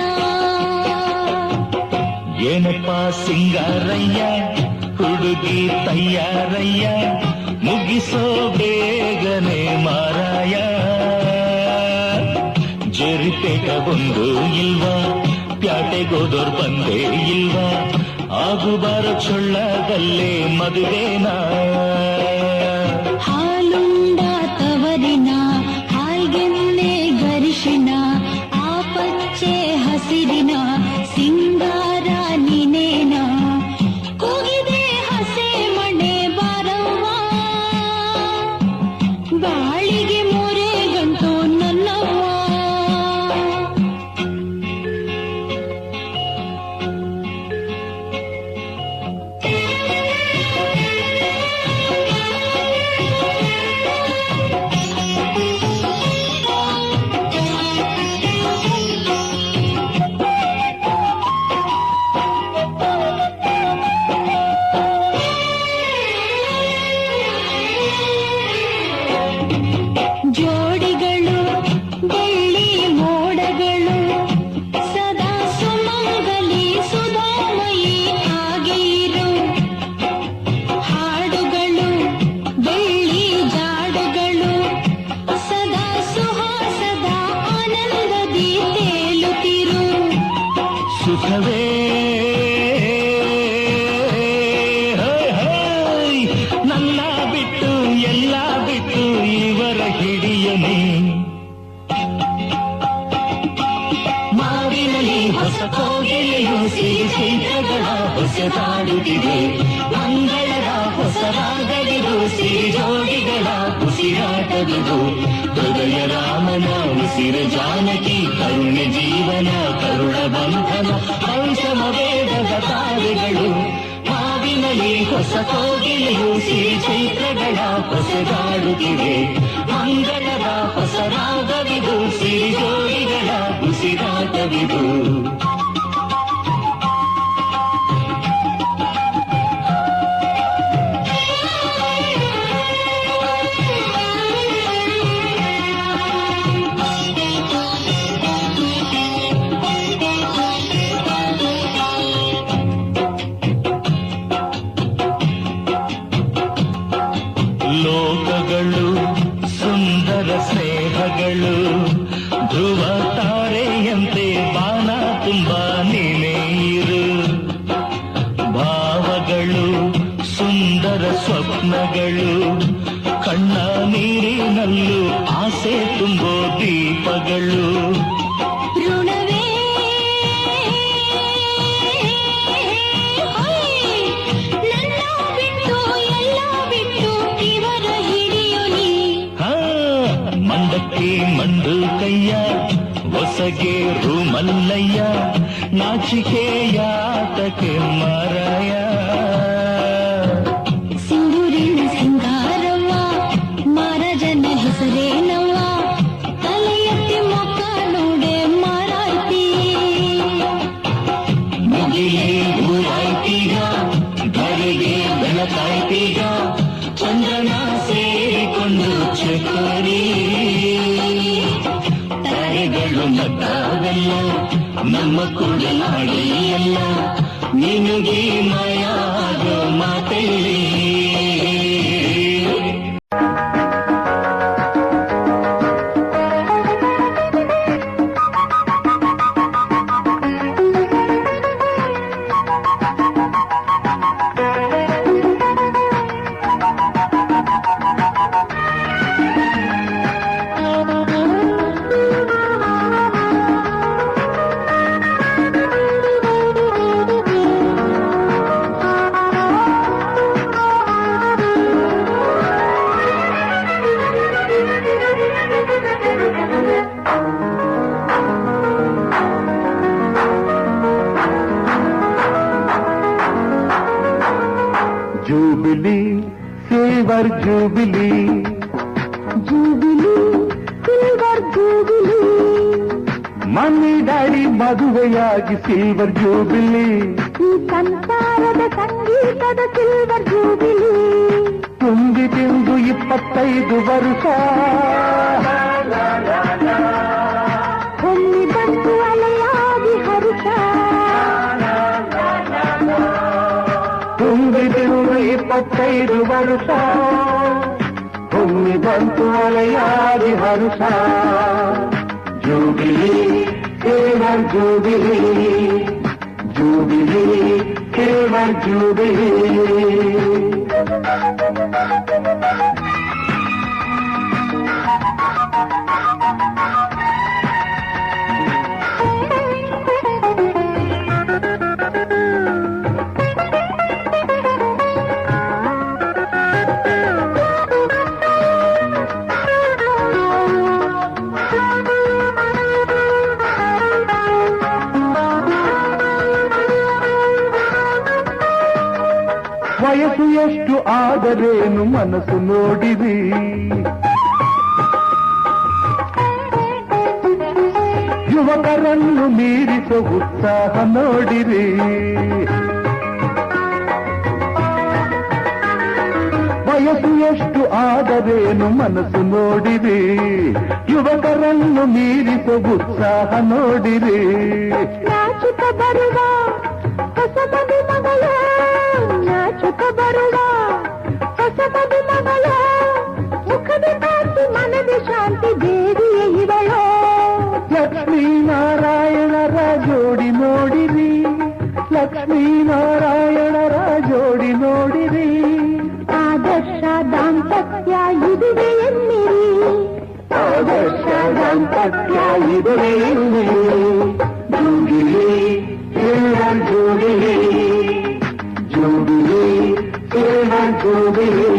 ಏನಪ್ಪ ಸಿಂಗಾರಯ್ಯ ಹುಡುಗಿ ತಯ್ಯಾರಯ್ಯ ಮುಗಿಸೋ ಬೇಗನೆ ಮಾರಾಯ ಜರಿಪೇಟ ಬಂದು ಇಲ್ವಾ ಪ್ಯಾಟೆಗೋದೋರ್ ಬಂದೇ ಇಲ್ವಾ ಆಗುಬಾರ ಚೊಳ್ಳದಲ್ಲೇ ಮದುವೆನಾ ಹಾಲುಂಡ ತವರಿನ ಹಾಲ್ಗೆನ್ನೆ ಗರಿಶಿನ ಆ ಪಚ್ಚೆ ಹಸಿರಿನ ಸಿಂಗಾರ ನೀನೇನ ಕೂಗಿದೆ ಹಸೆ ಮಣೆ ಬಾರವ್ವ ಬಾಳಿಗೆ ಮೊರೆ ಗಂಟು ನನ್ನವ್ವ ಜೋಡಿಗಳು ಬೆಳ್ಳಿ ಮೋಡಗಳು ಸದಾ ಸುಮಂಗಲಿ ಸುಧಾಮಯಿ ಹಾಗೆ ಇರು ಹಾಡುಗಳು ಬೆಳ್ಳಿ ಜಾಡುಗಳು ಸದಾ ಸುಹಾಸದ ಆನಂದದಿ ತೇಲುತ್ತಿರು ಸುಖವೇ ಹೈ, ಹೈ, ನನ್ನ ಬಿಟ್ಟು ಎಲ್ಲ ಬಿಟ್ಟು ಇವರ ಹಿಡಿಯನೆ ಮಾವಿನಲ್ಲಿ ಹೊಸ ಕೋಗಿಲೆಯು ಸಿರಿ ಚೈತ್ರಗಳ ಹೊಸದಾಡುತ್ತಿದೆ ಮಂಗಳದ ಹೊಸ ರಾಗವಿದು ಸಿರಿ ಜೋಡಿಗಳ ಉಸಿರಾಟವಿದು ಹೃದಯ ರಾಮನ ಉಸಿರ ಜಾನಕಿ ಕರುಣೆ ಜೀವನ ಕರುಣ ಬಂಧನ ಪಂಚಮ ವೇದದ ತಾರೆಗಳು ಮಾವಿನಲ್ಲಿ ಹೊಸ ಕೋಗಿಲೆಯು ಸಿರಿ ಚೈತ್ರಗಳ ಹೊಸದಾಡುತ್ತಿದೆ ಮಂಗಳದ ಹೊಸ ರಾಗವಿದು ಸಿರಿ ಜೋಡಿಗಳ ಉಸಿರಾಟವಿದು ಲೋಕಗಳು ಸುಂದರ ಸ್ನೇಹಗಳು ಧ್ರುವ ತಾರೆಯಂತೆ ಬಾಣ ತುಂಬ ನೀನೇ ಇರು ಭಾವಗಳು ಸುಂದರ ಸ್ವಪ್ನಗಳು ಕಣ್ಣ ನೀರಿನಲ್ಲೂ ಆಸೆ ತುಂಬೋ ದೀಪಗಳು ಋಣವೇ ನನ್ನ ಬಿಟ್ಟು ಎಲ್ಲ ಬಿಟ್ಟು ಇವರ ಹಿಡಿಯೊಲಿ ಹಾ ಮಂಡಕ್ಕಿ ಮಂಡು ಕೈಯ ಹೊಸಗೆ ರೂಮಲ್ಲಯ್ಯ ನಾಚಿಕೆಯಾತಕ್ಕೆ ಮಾರಾಯ ಸಿಂಧೂರಿನ ಸಿಂಗಾರವ್ವ ಮಹಾರಾಜನ ಹೆಸರೇನವ್ವ ತಲೆ ಎತ್ತಿ ಮೊಕ್ಕ ನೋಡೆ ಮಾರಾಯ್ತಿ ಮುಗಿಲೇ ಊರಾಯ್ತೀಗ ಧರೆಗೆ ಬೆಳಕಾಯ್ತೀಗ ಚಂದ್ರನ ಸೇರಿಕೊಂಡು ಚಕೋರಿ ತಾರೆಗಳು ನಗ್ತಾವೆಲ್ಲ ನಮ್ಮ ಕುಡಲಾಡಿಯಲ್ಲ ನಿನಗೆ ಮಾಯಾಗೋ ಮಾತೆಲ್ಲಿ jubilee jubilee silver jubilee mummy daddy ಮದುವೆಯಾಗಿ ಸಿಲ್ವರ್ ಜೂಬಿಲಿ ಈ ಸಂಸಾರದ ಸಂಗೀತದ ಸಿಲ್ವರ್ ಜೂಬಿಲಿ ತುಂಬಿ ತಿಂದು 25 ವರ್ಷ ಹೊಮ್ಮಿ ಬಂತು ಅಲೆಯಾಗಿ ಹರುಷ ತುಂಬಿ ತಿಂದು 25 ವರ್ಷ ಹೊಮ್ಮಿ ಬಂತು ಅಲೆಯಾಗಿ ಹರುಷ jubilee silver jubilee jubilee silver jubilee ವಯಸ್ಸು ಎಷ್ಟು ಆದರೇನು ಮನಸ್ಸು ನೋಡಿರಿ ಯುವಕರನ್ನು ಮೀರಿಸೋ ಉತ್ಸಾಹ ನೋಡಿರಿ ವಯಸ್ಸು ಎಷ್ಟು ಆದರೇನು ಮನಸ್ಸು ನೋಡಿರಿ ಯುವಕರನ್ನು ಮೀರಿಸೋ ಉತ್ಸಾಹ ನೋಡಿರಿ ನಾಚುತ್ತ ಬರುವ ಹೊಸ ಮದು ಮಗಳ ನಾಚುತ್ತ ಬರುವ ಹೊಸ ಮದು ಮಗಳ ಮುಖದ ಕಾಂತಿ ಮನದ ಶಾಂತಿ ದೇವಿಯ ಇವಳೋ ಲಕ್ಷ್ಮೀನಾರಾಯಣರ ಜೋಡಿ ನೋಡಿರಿ ಲಕ್ಷ್ಮೀನಾರಾಯಣರ ಜೋಡಿ ನೋಡಿರಿ ಆದರ್ಶ ದಾಂಪತ್ಯ ಇದುವೆ ಎನ್ನಿರಿ ಆದರ್ಶ ದಾಂಪತ್ಯ ಇದುವೆ ಎನ್ನಿರಿ jubilee silver jubilee jubilee silver jubilee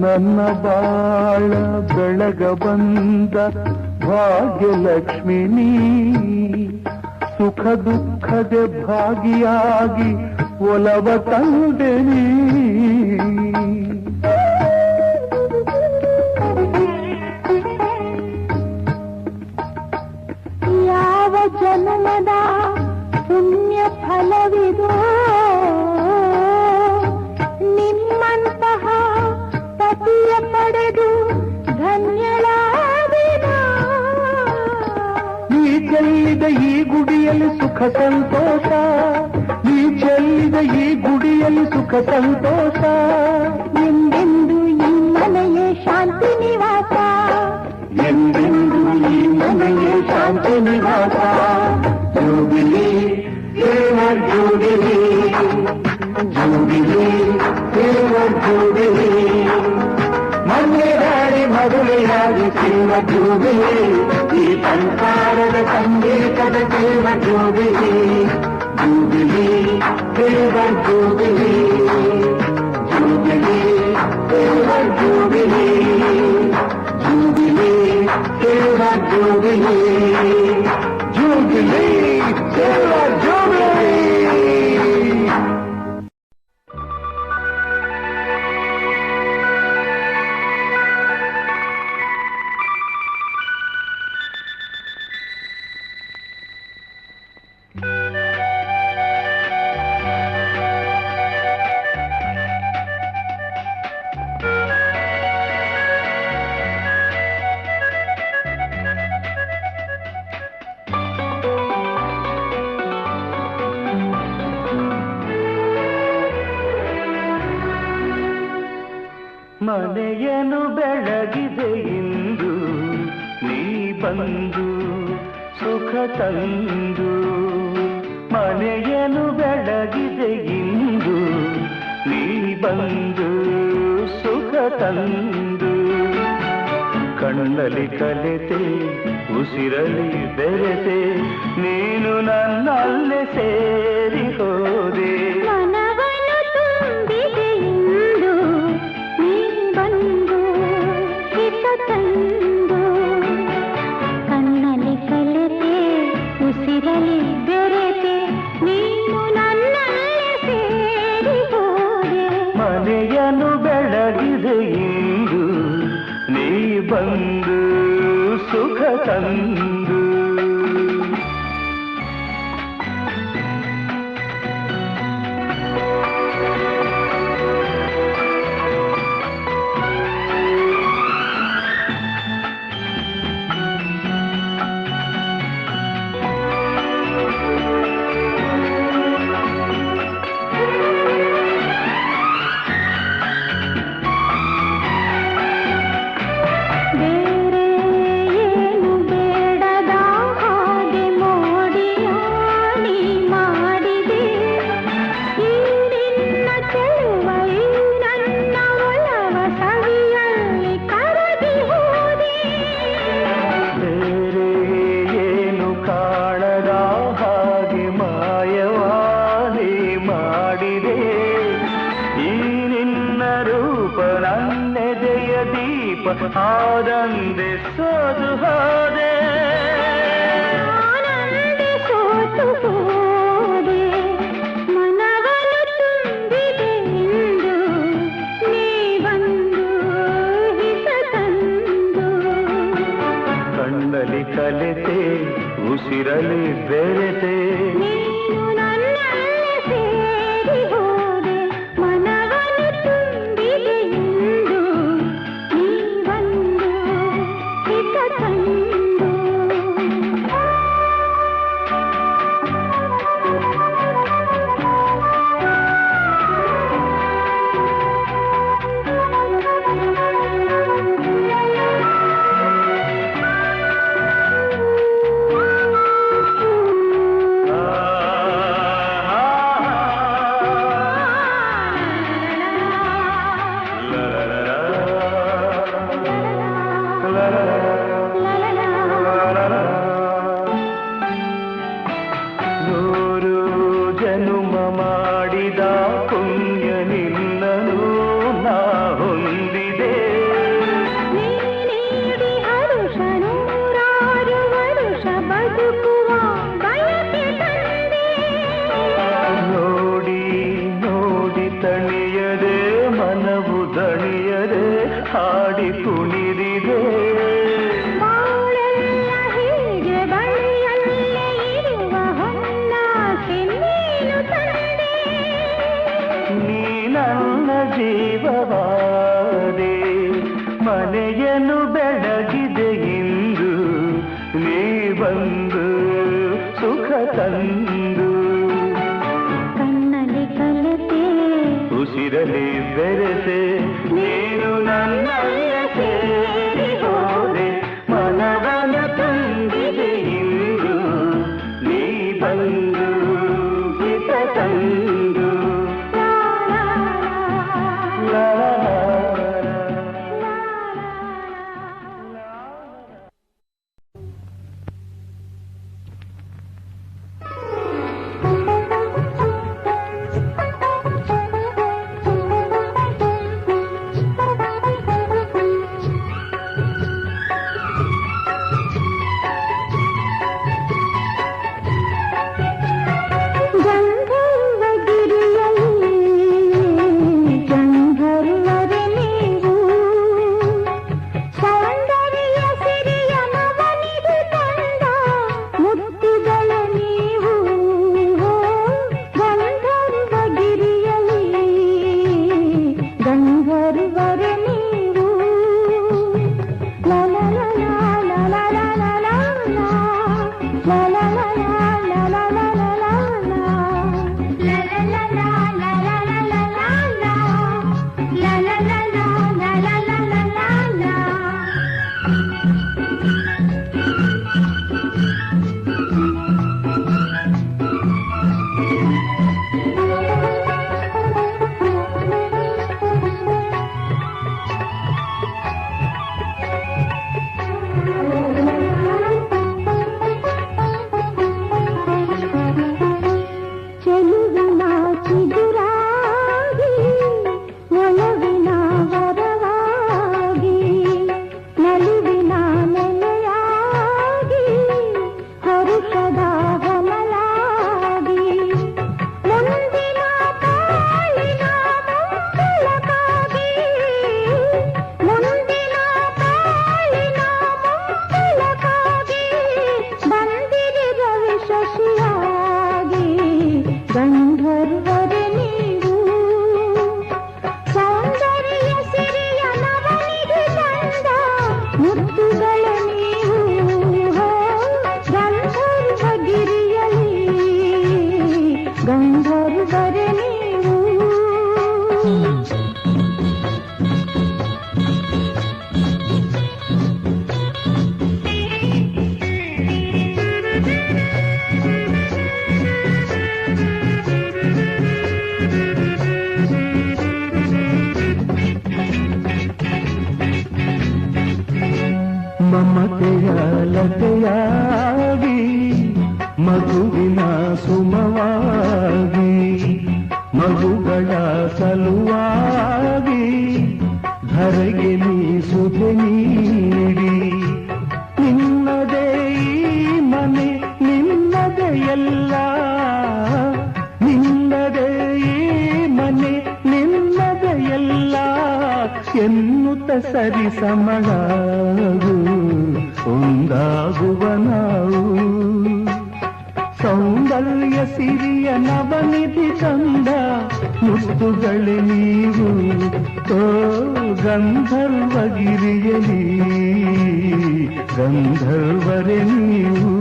ನನ್ನ ಬಾಳ ಬೆಳಗ ಬಂದ ಭಾಗ್ಯಲಕ್ಷ್ಮಿ ನೀ ಸುಖ ದುಃಖದ ಭಾಗಿಯಾಗಿ ಒಲವ ತಂದೆ ನೀ ಯಾವ ಜನ್ಮದ ಪುಣ್ಯ ಫಲವಿದೋ ನಿಮ್ಮಂತಹ ಪತಿಯ ಪಡೆದು ಧನ್ಯಳಾದಿನ ನೀ ಚೆಲ್ಲಿದ ಈ ಗುಡಿಯಲ್ಲಿ ಸುಖ ಸಂತೋಷ ನೀ ಚೆಲ್ಲಿದ ಈ ಗುಡಿಯಲ್ಲಿ ಸುಖ ಸಂತೋಷ ಎಂದೆಂದು ಈ ಮನೆಯೇ ಶಾಂತಿ ನಿವಾಸ ಎಂದೆಂದು ಈ ಮನೆಯೇ ಶಾಂತಿ ನಿವಾಸ jubilee silver jubilee jubilee silver jubilee ಮನೆ ದಾರಿ ಮದುವೆಯಾಗಿ ಸಿಲ್ವರ್ ಜೂಬಿಲಿ ಈ ಸಂಸಾರದ ಸಂಗೀತದ silver jubilee jubilee silver jubilee jubilee silver jubilee jubilee silver jubilee jubilee silver jubilee ಮನೆಯನ್ನು ಬೆಳಗಿದೆ ಇಂದು ನೀ ಬಂದು ಸುಖ ತಂದು ಮನೆಯನ್ನು ಬೆಳಗಿದೆ ಇಂದು ನೀ ಬಂದು ಸುಖ ತಂದು ಕಣ್ಣಲ್ಲಿ ಕಲೆತೆ ಉಸಿರಲಿ ಬೆರೆತೆ ನೀನು ನನ್ನಲ್ಲೇ ಸೇರಿ ಹೋದೆ. ಮನವನ್ನು ತುಂಬಿದೆ ಎಂದು ನೀ ಬಂದು ಹಿತ ತಂದು ಕಣ್ಣಲ್ಲಿ ಕಲೆತೆ ಉಸಿರಲಿ ಬೆರೆತೆ ನೀನು ನನ್ನಲ್ಲೇ ಸೇರಿ ಹೋದೆ. ಮನೆಯನ್ನು ಬೆಳಗಿದೆ ಇಂದು ನೀ ಬಂದು ಸುಖ ತಂದು. ಬೇರೆ ಏನು ಬೇಡದ ಹಾಗೆ ಮೋಡಿಯ ನೀ ಮಾಡಿದೆ. ಈ ನಿನ್ನ ಚೆಲುವೈ ನನ್ನ ಒಲವ ಸವಿಯಲ್ಲಿ ಕರಗಿ ಹೋದೆ. ಬೇರೆ ಏನು ಕಾಣದ ಹಾಗೆ ಮಾಯವಾದಿ ಮಾಡಿದೆ. ಈ ನಿನ್ನ ರೂಪ ನನ್ನೆದೆಯ ದೀಪ ಆದಂದೆ ಸೋದು ಹೋದೆ. ಆನಂದೆ ಸೋತು ಹೋದೆ. ಮನವನ್ನು ತುಂಬಿದೆ ಎಂದು ನೀ ಬಂದು ಹಿತ ತಂದು ಕಣ್ಣಲ್ಲಿ ಕಲೆತೆ ಉಸಿರಲಿ ಬೆರೆತೆ ನೀನು ನನ್ನಲ್ಲೇ ಸೇರಿ ಹೋದೆ. ಮನವನ್ನು ತುಂಬಿದೆ ಎಂದು ನೀ ಬಂದು ಹಿತ ತಂದು. ನೂರು ಜನುಮ ಮಾಡಿದ ಪುಣ್ಯ ನಿನ್ನನು ನಾ ಹೊಂದಿದೆ. ನೀ ನೀಡಿ ಹರುಷ ನೂರಾರು ವರುಷ ಬದುಕುವ ಬಯಕೆ ತಂದೆ. ನೋಡಿ ನೋಡಿ ತಣಿಯದೆ ಮನವು ದಣಿಯದೆ ಹಾಡಿ ಕುಣಿದಿದೆ. ಬಾಳೆಲ್ಲ ಹೀಗೆ ಬಳಿಯಲ್ಲೇ ಇರುವ ಹೊನ್ನಾಸೆ ನೀನು ತಂದೆ. ನೀ ನನ್ನ ಜೀವವಾದೆ. ಮನೆಯನ್ನು ಬೆಳಗಿದೆ ಇಂದು ನೀ ಬಂದು ಸುಖ ತಂದು. ಕಣ್ಣಲ್ಲಿ ಕಲೆತೆ ಉಸಿರಲಿ ಬೆರೆತೆ ನೀನು ನನ್ನಲ್ಲೇ ಸೇರಿ ಹೋದೆ. ಮನವನ ತುಂಬಿದೆ ಇಂದು ನೀ ಬಂದು ಹಿತ ತಂದು. ಲಾ ಲಾ ಲಾ. ಮಮತೆಯ ಲತೆಯಾಗಿ ಮಗುವಿನ ಸುಮವಾಗಿ ಮಗುಗಳ ಸಲುವಾಗಿ ಧರೆಗೆ ನೀ ಸುಧೆ ನೀಡಿ ನಿನ್ನದೇ ಈ ಮನೆ ನಿನ್ನದೇ ಎಲ್ಲ ನಿನ್ನದೇ ಈ ಮನೆ ನಿನ್ನದೇ ಎಲ್ಲ ಎನ್ನುತ್ತ ಸರಿ ಸಮಳಾಗು ಒಂದಾಗುವ ನಾವು ಸೌಂದರ್ಯ ಸಿರಿಯ ನವನಿಧಿ ತಂದ ಮುತ್ತುಗಳೇ ನೀವು ಓ ಗಂಧರ್ವಗಿರಿಯಲಿ ಗಂಧರ್ವರೇ ನೀವು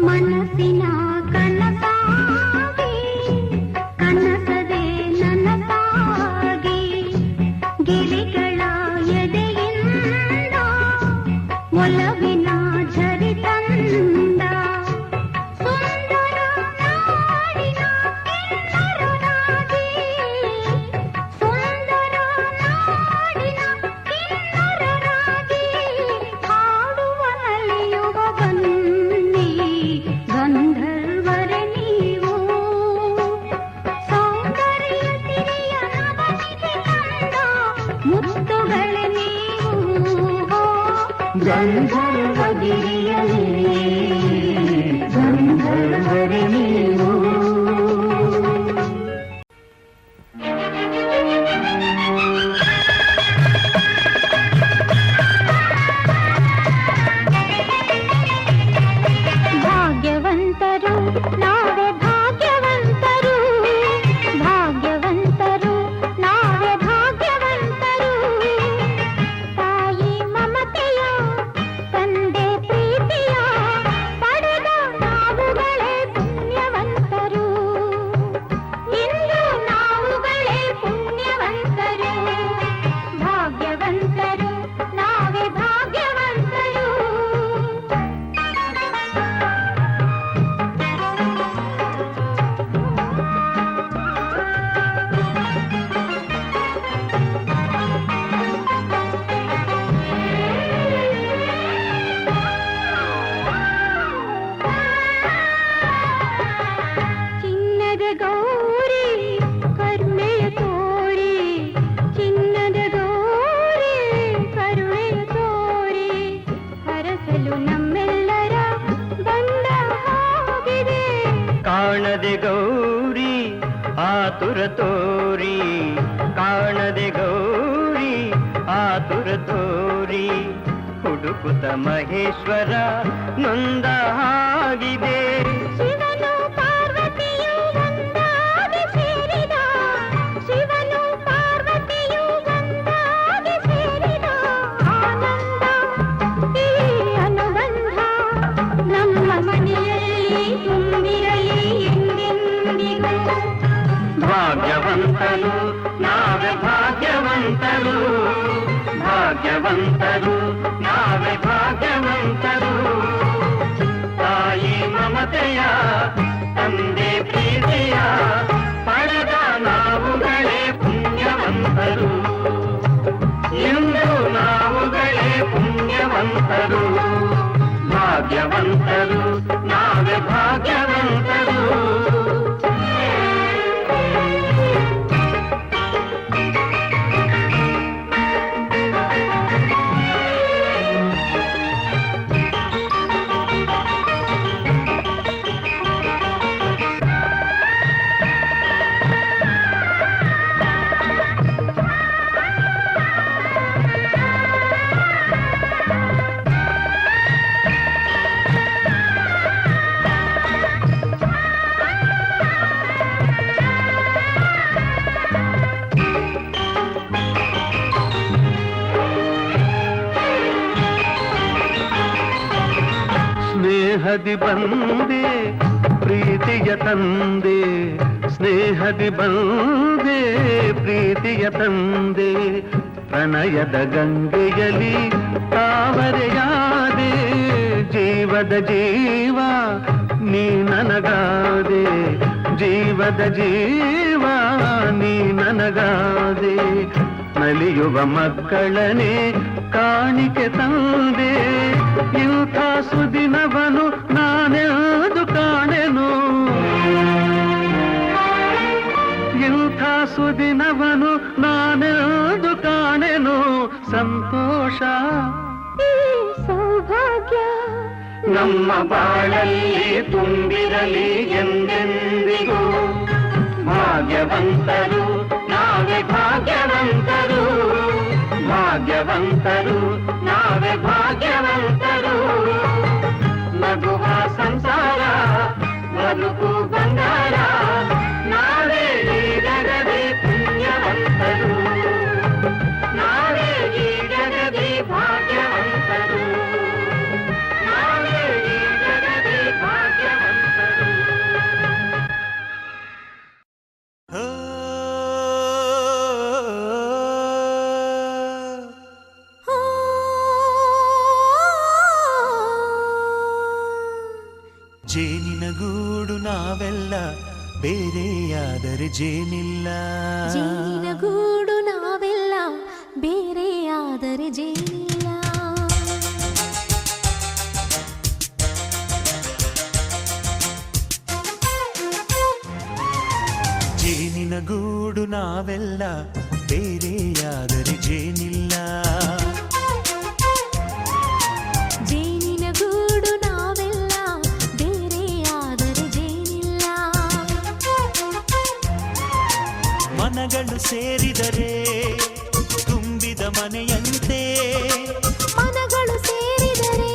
ಮನಸ್ಸಿನ ಕನಸಾಗಿ ಕನಸದೆ ನನಸಾಗಿ ಗಿರಿಗಳ ಎದೆಯಿಂದ ಒಲವಿನ ಝರಿ ತಂದ ಸುಂದರ ನಾಡಿನ ಕಿನ್ನರನಾಗಿ ಸುಂದರ ನಾಡಿನ ಕಿನ್ನರನಾಗಿ ಹಾಡುವ ನಲಿಯುವ ಬನ್ನಿ ಗಂಧರ್ವರೇ ನೀವು ಸೌಂದರ್ಯ ಸಿರಿಯ ನವನಿಧಿ ತಂದ ಮುತ್ತುಗಳೇ ನೀವು ಗಂಧರ್ವಗಿರಿಯಲಿ ಗಂಧರ್ವರೇ ನೀವು ಭಾಗ್ಯವಂತರು ನಾವೇ ಭಾಗ್ಯವಂತರು ಭಾಗ್ಯವಂತರು ನಾವೇ ಭಾಗ್ಯವಂತರು ತಾಯಿ ಮಮತೆಯ ತಂದೆ ಪ್ರೀತಿಯ ಪಡೆದ ನಾವುಗಳೇ ಪುಣ್ಯವಂತರು ಇಂದು ನಾವುಗಳೇ ಪುಣ್ಯವಂತರು ಭಾಗ್ಯವಂತರು ನಾವೇ ಭಾಗ್ಯವಂತರು ಚಿನ್ನದ ಗೌರಿ ಕರುಣೆಯ ತೋರಿ ಚಿನ್ನದ ಗೌರಿ ಕರುಣೆಯ ತೋರಿ ಹರಸಲು ನಮ್ಮೆಲ್ಲರ ಬಂದ ಹಾಗಿದೆ ಕಾಣದೆ ಗೌರಿ ಆತುರ ತೋರಿ ಕಾಣದೆ ಗೌರಿ ಆತುರ ತೋರಿ ಹುಡುಕುತ್ತ ಮಹೇಶ್ವರ ನೊಂದ ಹಾಗಿದೆ ಶಿವನು ಪಾರ್ವತಿಯು ಒಂದಾಗಿ ಸೇರಿದ ಶಿವನು ಪಾರ್ವತಿಯು ಒಂದಾಗಿ ಸೇರಿದ ಆನಂದ ಈ ಅನುಬಂಧ ನಮ್ಮ ಮನೆಯಲ್ಲಿ ತುಂಬಿರಲಿ ಎಂದೆಂದಿಗೂ ಭಾಗ್ಯವಂತರು ನಾವೇ ಭಾಗ್ಯವಂತರು ಭಾಗ್ಯವಂತರು ನಾವೇ ಭಾಗ್ಯವಂತರು ತಾಯಿ ಮಮತೆಯ ತಂದೆ ಪ್ರೀತಿಯ ಪಡೆದ ನಾವುಗಳೇ ಪುಣ್ಯವಂತರು ಇಂದು ನಾವುಗಳೇ ಪುಣ್ಯವಂತರು ಭಾಗ್ಯವಂತರು ನಾವೇ ಭಾಗ್ಯವಂತರು ಸ್ನೇಹದಿ ಬಂದೆ ಪ್ರೀತಿಯ ತಂದೆ ಸ್ನೇಹದಿ ಬಂದೆ ಪ್ರೀತಿಯ ತಂದೆ ಪ್ರಣಯದ ಗಂಗೆಯಲಿ ತಾವರೆಯಾದೆ ಜೀವದ ಜೀವ ನೀ ನನಗಾದೆ ಜೀವದ ಜೀವ ನೀ ನನಗಾದೆ ನಲಿಯುವ ಮಕ್ಕಳನೆ ಕಾಣಿಕೆ ತಂದೆ ಇಂಥ ಸುದಿನವನು ನಾನೆಂದು ಕಾಣೆನು ಇಂಥ ಸುದಿನವನು ನಾನೆಂದು ಕಾಣೆನು ಸಂತೋಷ ಈ ಸೌಭಾಗ್ಯ ನಮ್ಮ ಬಾಳಲ್ಲಿ ತುಂಬಿರಲಿ ಎಂದೆಂದಿಗೂ ಭಾಗ್ಯವಂತರು ನಾವೇ ಭಾಗ್ಯವಂತರು ಭಾಗ್ಯವಂತರು ನಾವೇ ಭಾಗ್ಯವಂತರು ನಗುವ ಸಂಸಾರ ಬದುಕು ಬಂಗಾರ ನಾವೇ ಈ ಜಗದಿ ಪುಣ್ಯವಂತರು ನಾವೇ ಈ ಜಗದಿ ಭಾಗ್ಯವಂತರು ನಾವೇ ಈ ಜಗದಿ ಭಾಗ್ಯವಂತರು ಜೇನಿನ ಗೂಡು ನಾವೆಲ್ಲ ಬೇರೆಯಾದರೆ ಜೇನಿಲ್ಲ ಜೇನಿನ ಗೂಡು ನಾವೆಲ್ಲ ಬೇರೆಯಾದರೆ ಜೇನಿಲ್ಲ. ಜೇನಿನ ಗೂಡು ನಾವೆಲ್ಲ ಬೇರೆಯಾದರೆ ಜೇನಿಲ್ಲ ಜೇನಿನ ಗೂಡು ನಾವೆಲ್ಲ ಬೇರೆಯಾದರೆ ಜೇನಿಲ್ಲ. ಮನಗಳು ಸೇರಿದರೆ ತುಂಬಿದ ಮನೆಯಂತೆ ಮನಗಳು ಸೇರಿದರೆ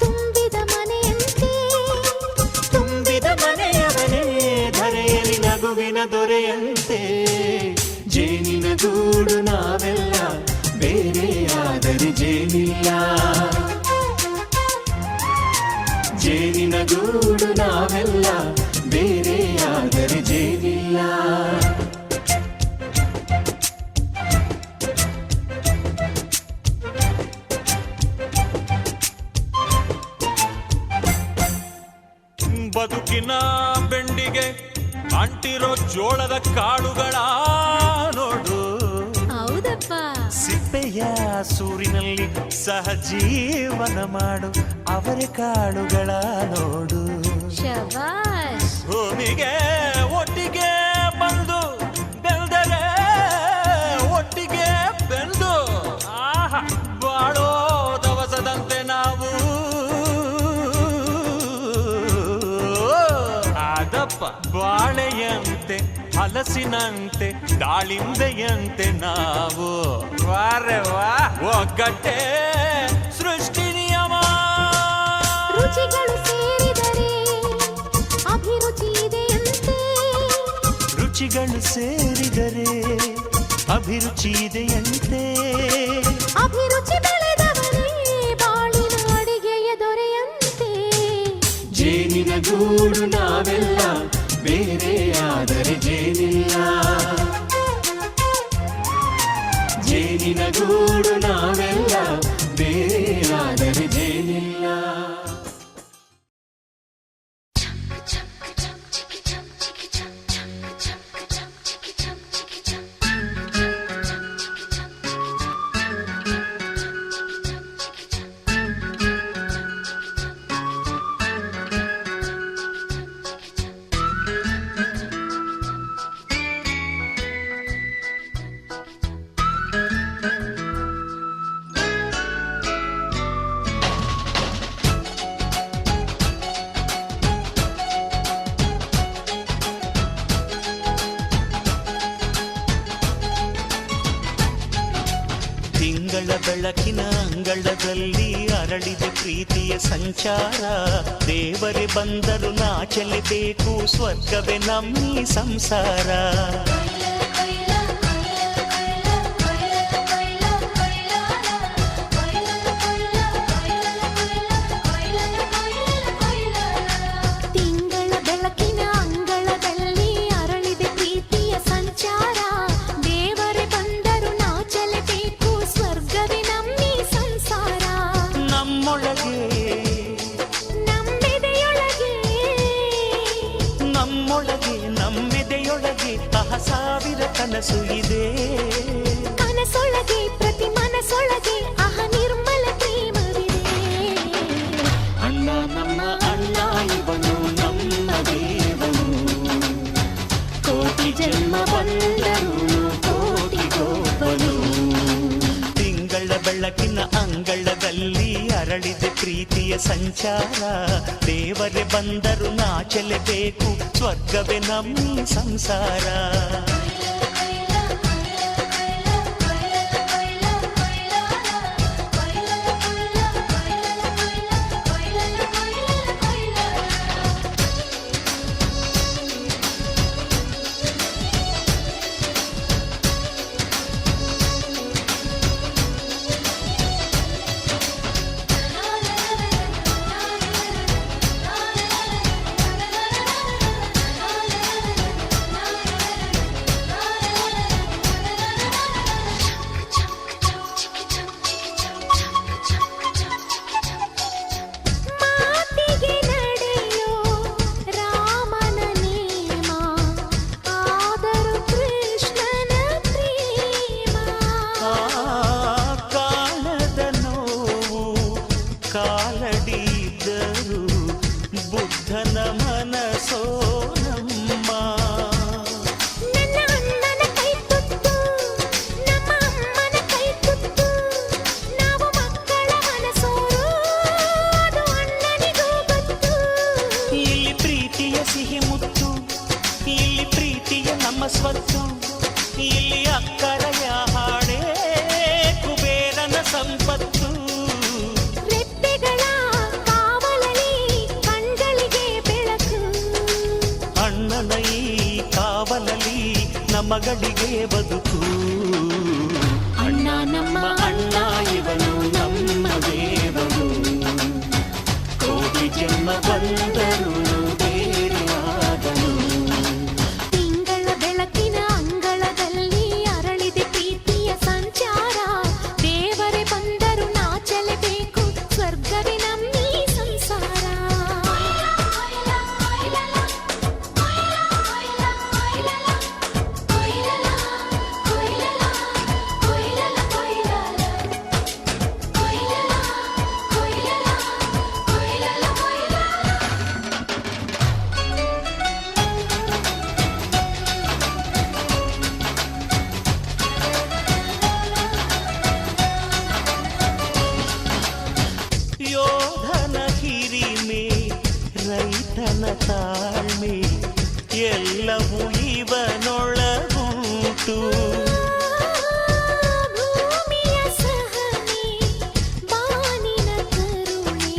ತುಂಬಿದ ಮನೆಯಂತೆ ತುಂಬಿದ ಮನೆಯವನೇ ಧರೆಯಲ್ಲಿ ನಗುವಿನ ದೊರೆಯಂತೆ ಜೇನಿನ ಗೂಡು ನಾವೆಲ್ಲ ಬೇರೆಯಾದರೆ ಜೇನಿಲ್ಲ ಜೇನಿನ ಗೂಡು ನಾವೆಲ್ಲ ಬೇರೆಯಾದರೆ ಜೇನಿಲ್ಲ ಬದುಕಿನ ಬೆಂಡಿಗೆ ಅಂಟಿರೋ ಜೋಳದ ಕಾಳುಗಳ ನೋಡು ಹೌದಪ್ಪ. ಸಿಪ್ಪೆಯ ಸೂರಿನಲ್ಲಿ ಸಹಜೀವನ ಮಾಡು ಅವರೆ ಕಾಳುಗಳ ನೋಡು ಶಬಾಷ್. ಭೂಮಿಗೆ ಒಟ್ಟಿಗೆ ಬಂದು ಬೆಳೆದರೆ ಒಟ್ಟಿಗೆ ಬೆಂದು ಆಹಾ ಬಾಳೋ ದವಸದಂತೆ ನಾವು ಅದಪ್ಪ ಬಾಳೆಯಂತೆ ಹಲಸಿನಂತೆ ದಾಳಿಂಬೆಯಂತೆ ನಾವು ವಾರೆ ವಾ ಒಗ್ಗಟ್ಟೆ ಸೃಷ್ಟಿ ನಿಯಮ ರುಚಿಗಳು ಸೇರಿದರೆ ಅಭಿರುಚಿ ಇದೆಯಂತೆ ರುಚಿಗಳು ಸೇರಿದರೆ ಅಭಿರುಚಿ ಇದೆಯಂತೆ ಅಭಿರುಚಿ ಬೆಳೆದವನೇ ಬಾಳಿನ ಅಡಿಗೆಯ ದೊರೆಯಂತೆ ಜೇನಿನ ಗೂಡು ನಾವೆಲ್ಲ ಬೇರೆಯಾದರೆ ಜೇನಿಲ್ಲ ಜೇನಿನ ಗೂಡು ನಾವೆಲ್ಲ ಬೇರೆಯಾದರೆ ಜೇನಿಲ್ಲ ತಿಂಗಳ ಬೆಳಕಿನ ಅಂಗಳದಲ್ಲಿ ಅರಳಿದ ಪ್ರೀತಿಯ ಸಂಚಾರ ದೇವರೇ ಬಂದರು ನಾಚಲೇಬೇಕು ಸ್ವರ್ಗವೇ ನಮ್ಮಿ ಸಂಸಾರ ತಿಂಗಳ ಬೆಳಕಿನ ಅಂಗಳದಲ್ಲಿ ನಮ್ಮೆದೆಯೊಳಗೆ ಸಾವಿರ ಕನಸು ಇದೆ. ಕನಸೊಳಗೆ ಪ್ರತಿ ಮನಸೊಳಗೆ ನಿರ್ಮಲ ಪ್ರೇಮವಿದೆ. ಅಣ್ಣ ನಮ್ಮ ಅಣ್ಣ ಇವನು ನಮ್ಮ ದೇವನು, ಕೋಟಿ ಜನ್ಮ ಬಂದರು ಕೋಟಿಗೊಬ್ಬನು. ತಿಂಗಳ ಬೆಳಕಿನ ಅಂಗಳದಲ್ಲಿ ಅರಳಿದೆ ಪ್ರೀತಿಯ ಸಂಚಾರ, ದೇವರೇ ಬಂದರು ನಾಚಲೇಬೇಕು, ಸ್ವರ್ಗವೇ ನಮ್ಮ ಸಂಸಾರ. ಮಾತಿಗೆ ನಡೆಯೋ ರಾಮನ ನೇಮ, ಆದರೂ ಕೃಷ್ಣನ ಪ್ರೇಮ. ಕಾಲದ ನೋವು ಕಾಲಡಿದ್ದರು ಬುದ್ಧನ ಮನಸೋ ನಮ್ಮ. ನನ್ನ ಅಣ್ಣನ ಕೈ ತುತ್ತು, ನಮ್ಮ ಅಮ್ಮನ ಕೈ ತುತ್ತು, ನಾವು ಮಕ್ಕಳ ಮನಸೋರು, ಅದು ಅಣ್ಣನಿಗೂ ಗೊತ್ತು. ಇಲ್ಲಿ ಪ್ರೀತಿಯ ಸಿಹಿ ಮುತ್ತು, ಇಲ್ಲಿ ಪ್ರೀತಿಯ ನಮ್ಮ ಸ್ವತ್ತು, ಇಲ್ಲಿ ಅಕ್ಕರೆಯ ಹಾಡೇ ಕುಬೇರನ ಸಂಪತ್ತು. ರೆಪ್ಪೆಗಳ ಕಾವಲಲ್ಲಿ ಕಣ್ಗಳಿಗೆ ಬೆಳಕು, ಅಣ್ಣನ ಈ ಕಾವಲಲ್ಲಿ ನಮಗಳಿಗೆ ಬದುಕು. ಅಣ್ಣ ನಮ್ಮ ಅಣ್ಣ ಇವನು ನಮ್ಮ ದೇವನು, ಕೋಟಿ ಜನ್ಮ ಬಂದರು ಬೇರೆಯಾದನು. ತಿಂಗಳ ಬೆಳಕಿನ ಅಂಗಳದಲ್ಲಿ ಅರಳಿದೆ ಪ್ರೀತಿಯ ಸಂಚಾರ, ದೇವರೇ ಬಂದರು ನಾಚಲೇಬೇಕು, ಸ್ವರ್ಗವೇ ನಮ್ಮೀ ಸಂಸಾರ. ಯೋಧನ ಹಿರಿಮೆ ರೈತನ ತಾಳ್ಮೆ ಎಲ್ಲವೂ ಇವನೊಳಗುಂಟು. ಭೂಮಿಯ ಸಹನೆ ಬಾನಿನ ಕರುಣೆ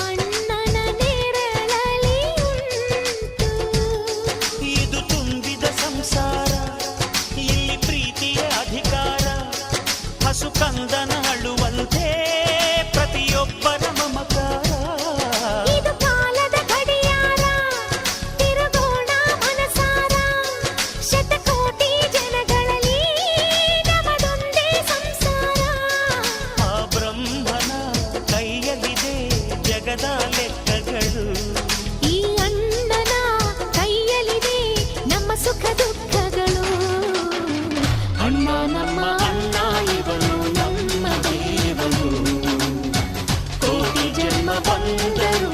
ಅಣ್ಣನ ನೆರಳಲ್ಲಿ ಉಂಟು. ಇದು ತುಂಬಿದ ಸಂಸಾರ, ಇಲ್ಲಿ ಪ್ರೀತಿಯ ಅಧಿಕಾರ, ಹಸು ಕಂದನ ಅಳುವಂತೆ ಪ್ರತಿಯೊಬ್ಬರ ಮಮಕಾರ. ಇದು ಕಾಲದ ಗಡಿಯಾರ, ತಿರುಗೋಣ ಮನಸಾರ, ಶತಕೋಟಿ ಜನಗಳಲ್ಲಿ ನಮದೊಂದೇ ಸಂಸಾರ. ಆ ಬ್ರಹ್ಮನ ಕೈಯಲ್ಲಿದೆ ಜಗದ ಲೆಕ್ಕಗಳು, ಈ ಅಣ್ಣನ ಕೈಯಲ್ಲಿದೆ ನಮ್ಮ ಸುಖ ದುಃಖಗಳು. ಅಣ್ಣ ನಮ್ಮ ಅಣ್ಣ ಇವನು ನಮ್ಮ ದೇವನು, ಕೋಟಿ ಜನ್ಮ ಬಂದರು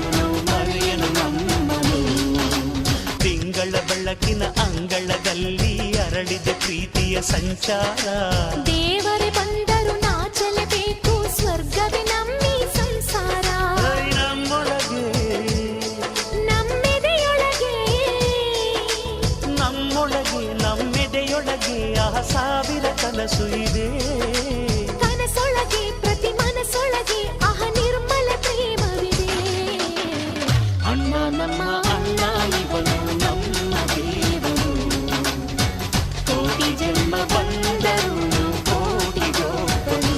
ಮರೆಯನು ನಮ್ಮನು. ತಿಂಗಳ ಬೆಳಕಿನ ಅಂಗಳದಲ್ಲಿ ಅರಳಿದೆ ಪ್ರೀತಿಯ ಸಂಚಾರ, ದೇವರೇ ಬಂದರು ನಾಚಲೇಬೇಕು, ಸ್ವರ್ಗವೇ ನಮ್ಮೀ ಸಂಸಾರ. ನಮ್ಮೊಳಗೆ ನಮ್ಮೆದೆಯೊಳಗೆ ನಮ್ಮೊಳಗೆ ನಮ್ಮೆದೆಯೊಳಗೆ ಸಾವಿರ ಕನಸು ಇದೆ. ಕನಸೊಳಗೆ ಪ್ರತಿ ಮನಸೊಳಗೆ ನಿರ್ಮಲ ಪ್ರೇಮವಿದೆ. ಅಣ್ಣ ನಮ್ಮ ಅಣ್ಣ ಇವನು ನಮ್ಮ ದೇವನು, ಕೋಟಿ ಜನ್ಮ ಬಂದರು ಕೋಟಿಗೊಬ್ಬನು.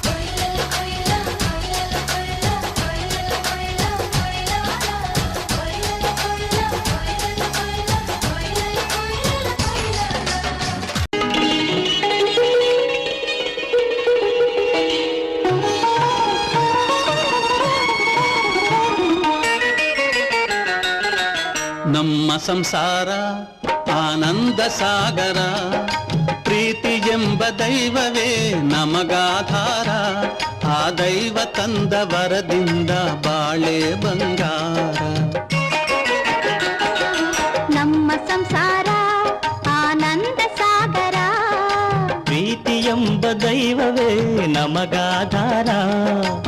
ಕೊಯ್ಲಲ್ಲ ಸಂಸಾರ ಆನಂದ ಸಾಗರ, ಪ್ರೀತಿ ಎಂಬ ದೈವವೇ ನಮಗಾಧಾರ, ಆ ದೈವ ತಂದ ವರದಿಂದ ಬಾಳೆ ಬಂಗಾರ. ನಮ್ಮ ಸಂಸಾರ ಆನಂದ ಸಾಗರ, ಪ್ರೀತಿ ಎಂಬ ದೈವವೇ ನಮಗಾಧಾರ,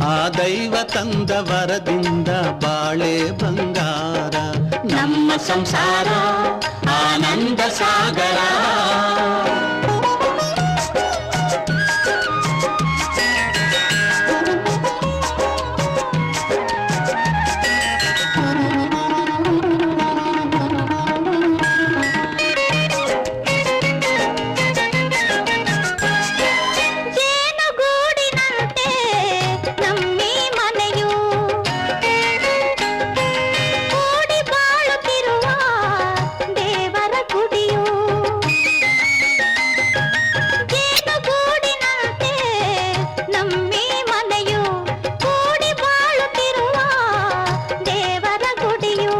ಆ ದೈವ ತಂದ ವರದಿಂದ ಬಾಳೆ ಬಂಗಾರ. ನಮ್ಮ ಸಂಸಾರ ಆನಂದ ಸಾಗರ. ಜೇನುಗೂಡಿನಂತೆ ನಮ್ಮೀ ಮನೆಯು, ಕೂಡಿ ಬಾಳುತ್ತಿರುವ ದೇವರ ಗುಡಿಯು. ಜೇನುಗೂಡಿನಂತೆ ನಮ್ಮೀ ಮನೆಯು, ಕೂಡಿ ಬಾಳುತ್ತಿರುವ ದೇವರ ಗುಡಿಯು.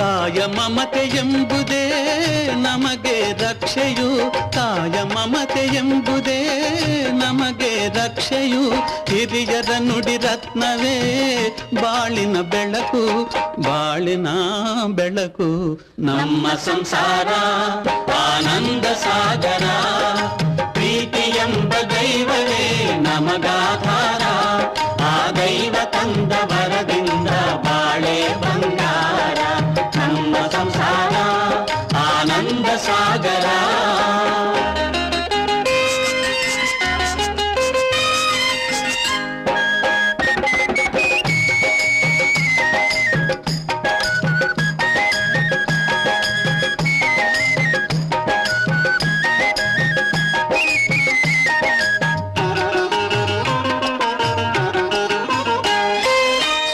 ತಾಯ ಮಮತೆ ಎಂಬುದೇ ನಮಗೆ ರಕ್ಷೆಯು, ತಾಯ ಮಮತೆ ಎಂಬುದೇ ನಮಗೆ ರಕ್ಷೆಯು, ಹಿರಿಯರ ನುಡಿ ರತ್ನವೇ ಬಾಳಿನ ಬೆಳಕು, ಬಾಳಿನ ಬೆಳಕು. ನಮ್ಮ ಸಂಸಾರ ಆನಂದ ಸಾಗರ, ಪ್ರೀತಿ ಎಂಬ ದೈವವೇ ನಮಗಾಧಾರ, ಆ ದೈವ ತಂದ ವರದಿಂದ ಬಾಳೆ ಬಂಗಾರ. ನಮ್ಮ ಸಂಸಾರ ಆನಂದ ಸಾಗರ.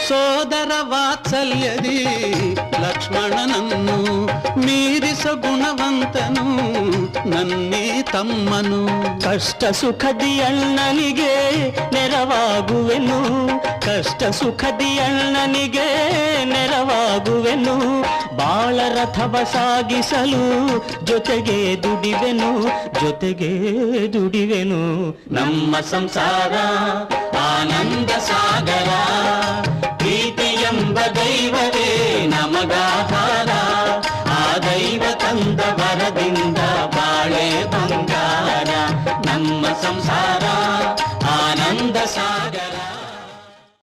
ಸೋದರ ವಾತ್ಸಲ್ಯದಿ ಲಕ್ಷ್ಮಣನನ್ನು ಮೀರಿಸ ಗುಣವಂತನು ನನ್ನೇ ತಮ್ಮನು. ಕಷ್ಟ ಸುಖದಿ ಅಣ್ಣನಿಗೆ ನೆರವಾಗುವೆನು, ಕಷ್ಟ ಸುಖದಿ ಅಣ್ಣನಿಗೆ ನೆರವಾಗುವೆನು, ಬಾಳ ರಥವ ಸಾಗಿಸಲು ಜೊತೆಗೆ ದುಡಿವೆನು, ಜೊತೆಗೆ ದುಡಿವೆನು. ನಮ್ಮ ಸಂಸಾರ ಆನಂದ ಸಾಗರ, ಪ್ರೀತಿ ಎಂಬ ದೈವವೇ ನಮಗಾಧಾರ, ಆ ದೈವ ತಂದ ವರದಿಂದ ಬಾಳೆ ಬಂಗಾರ. ನಮ್ಮ ಸಂಸಾರ ಆನಂದ ಸಾಗರ.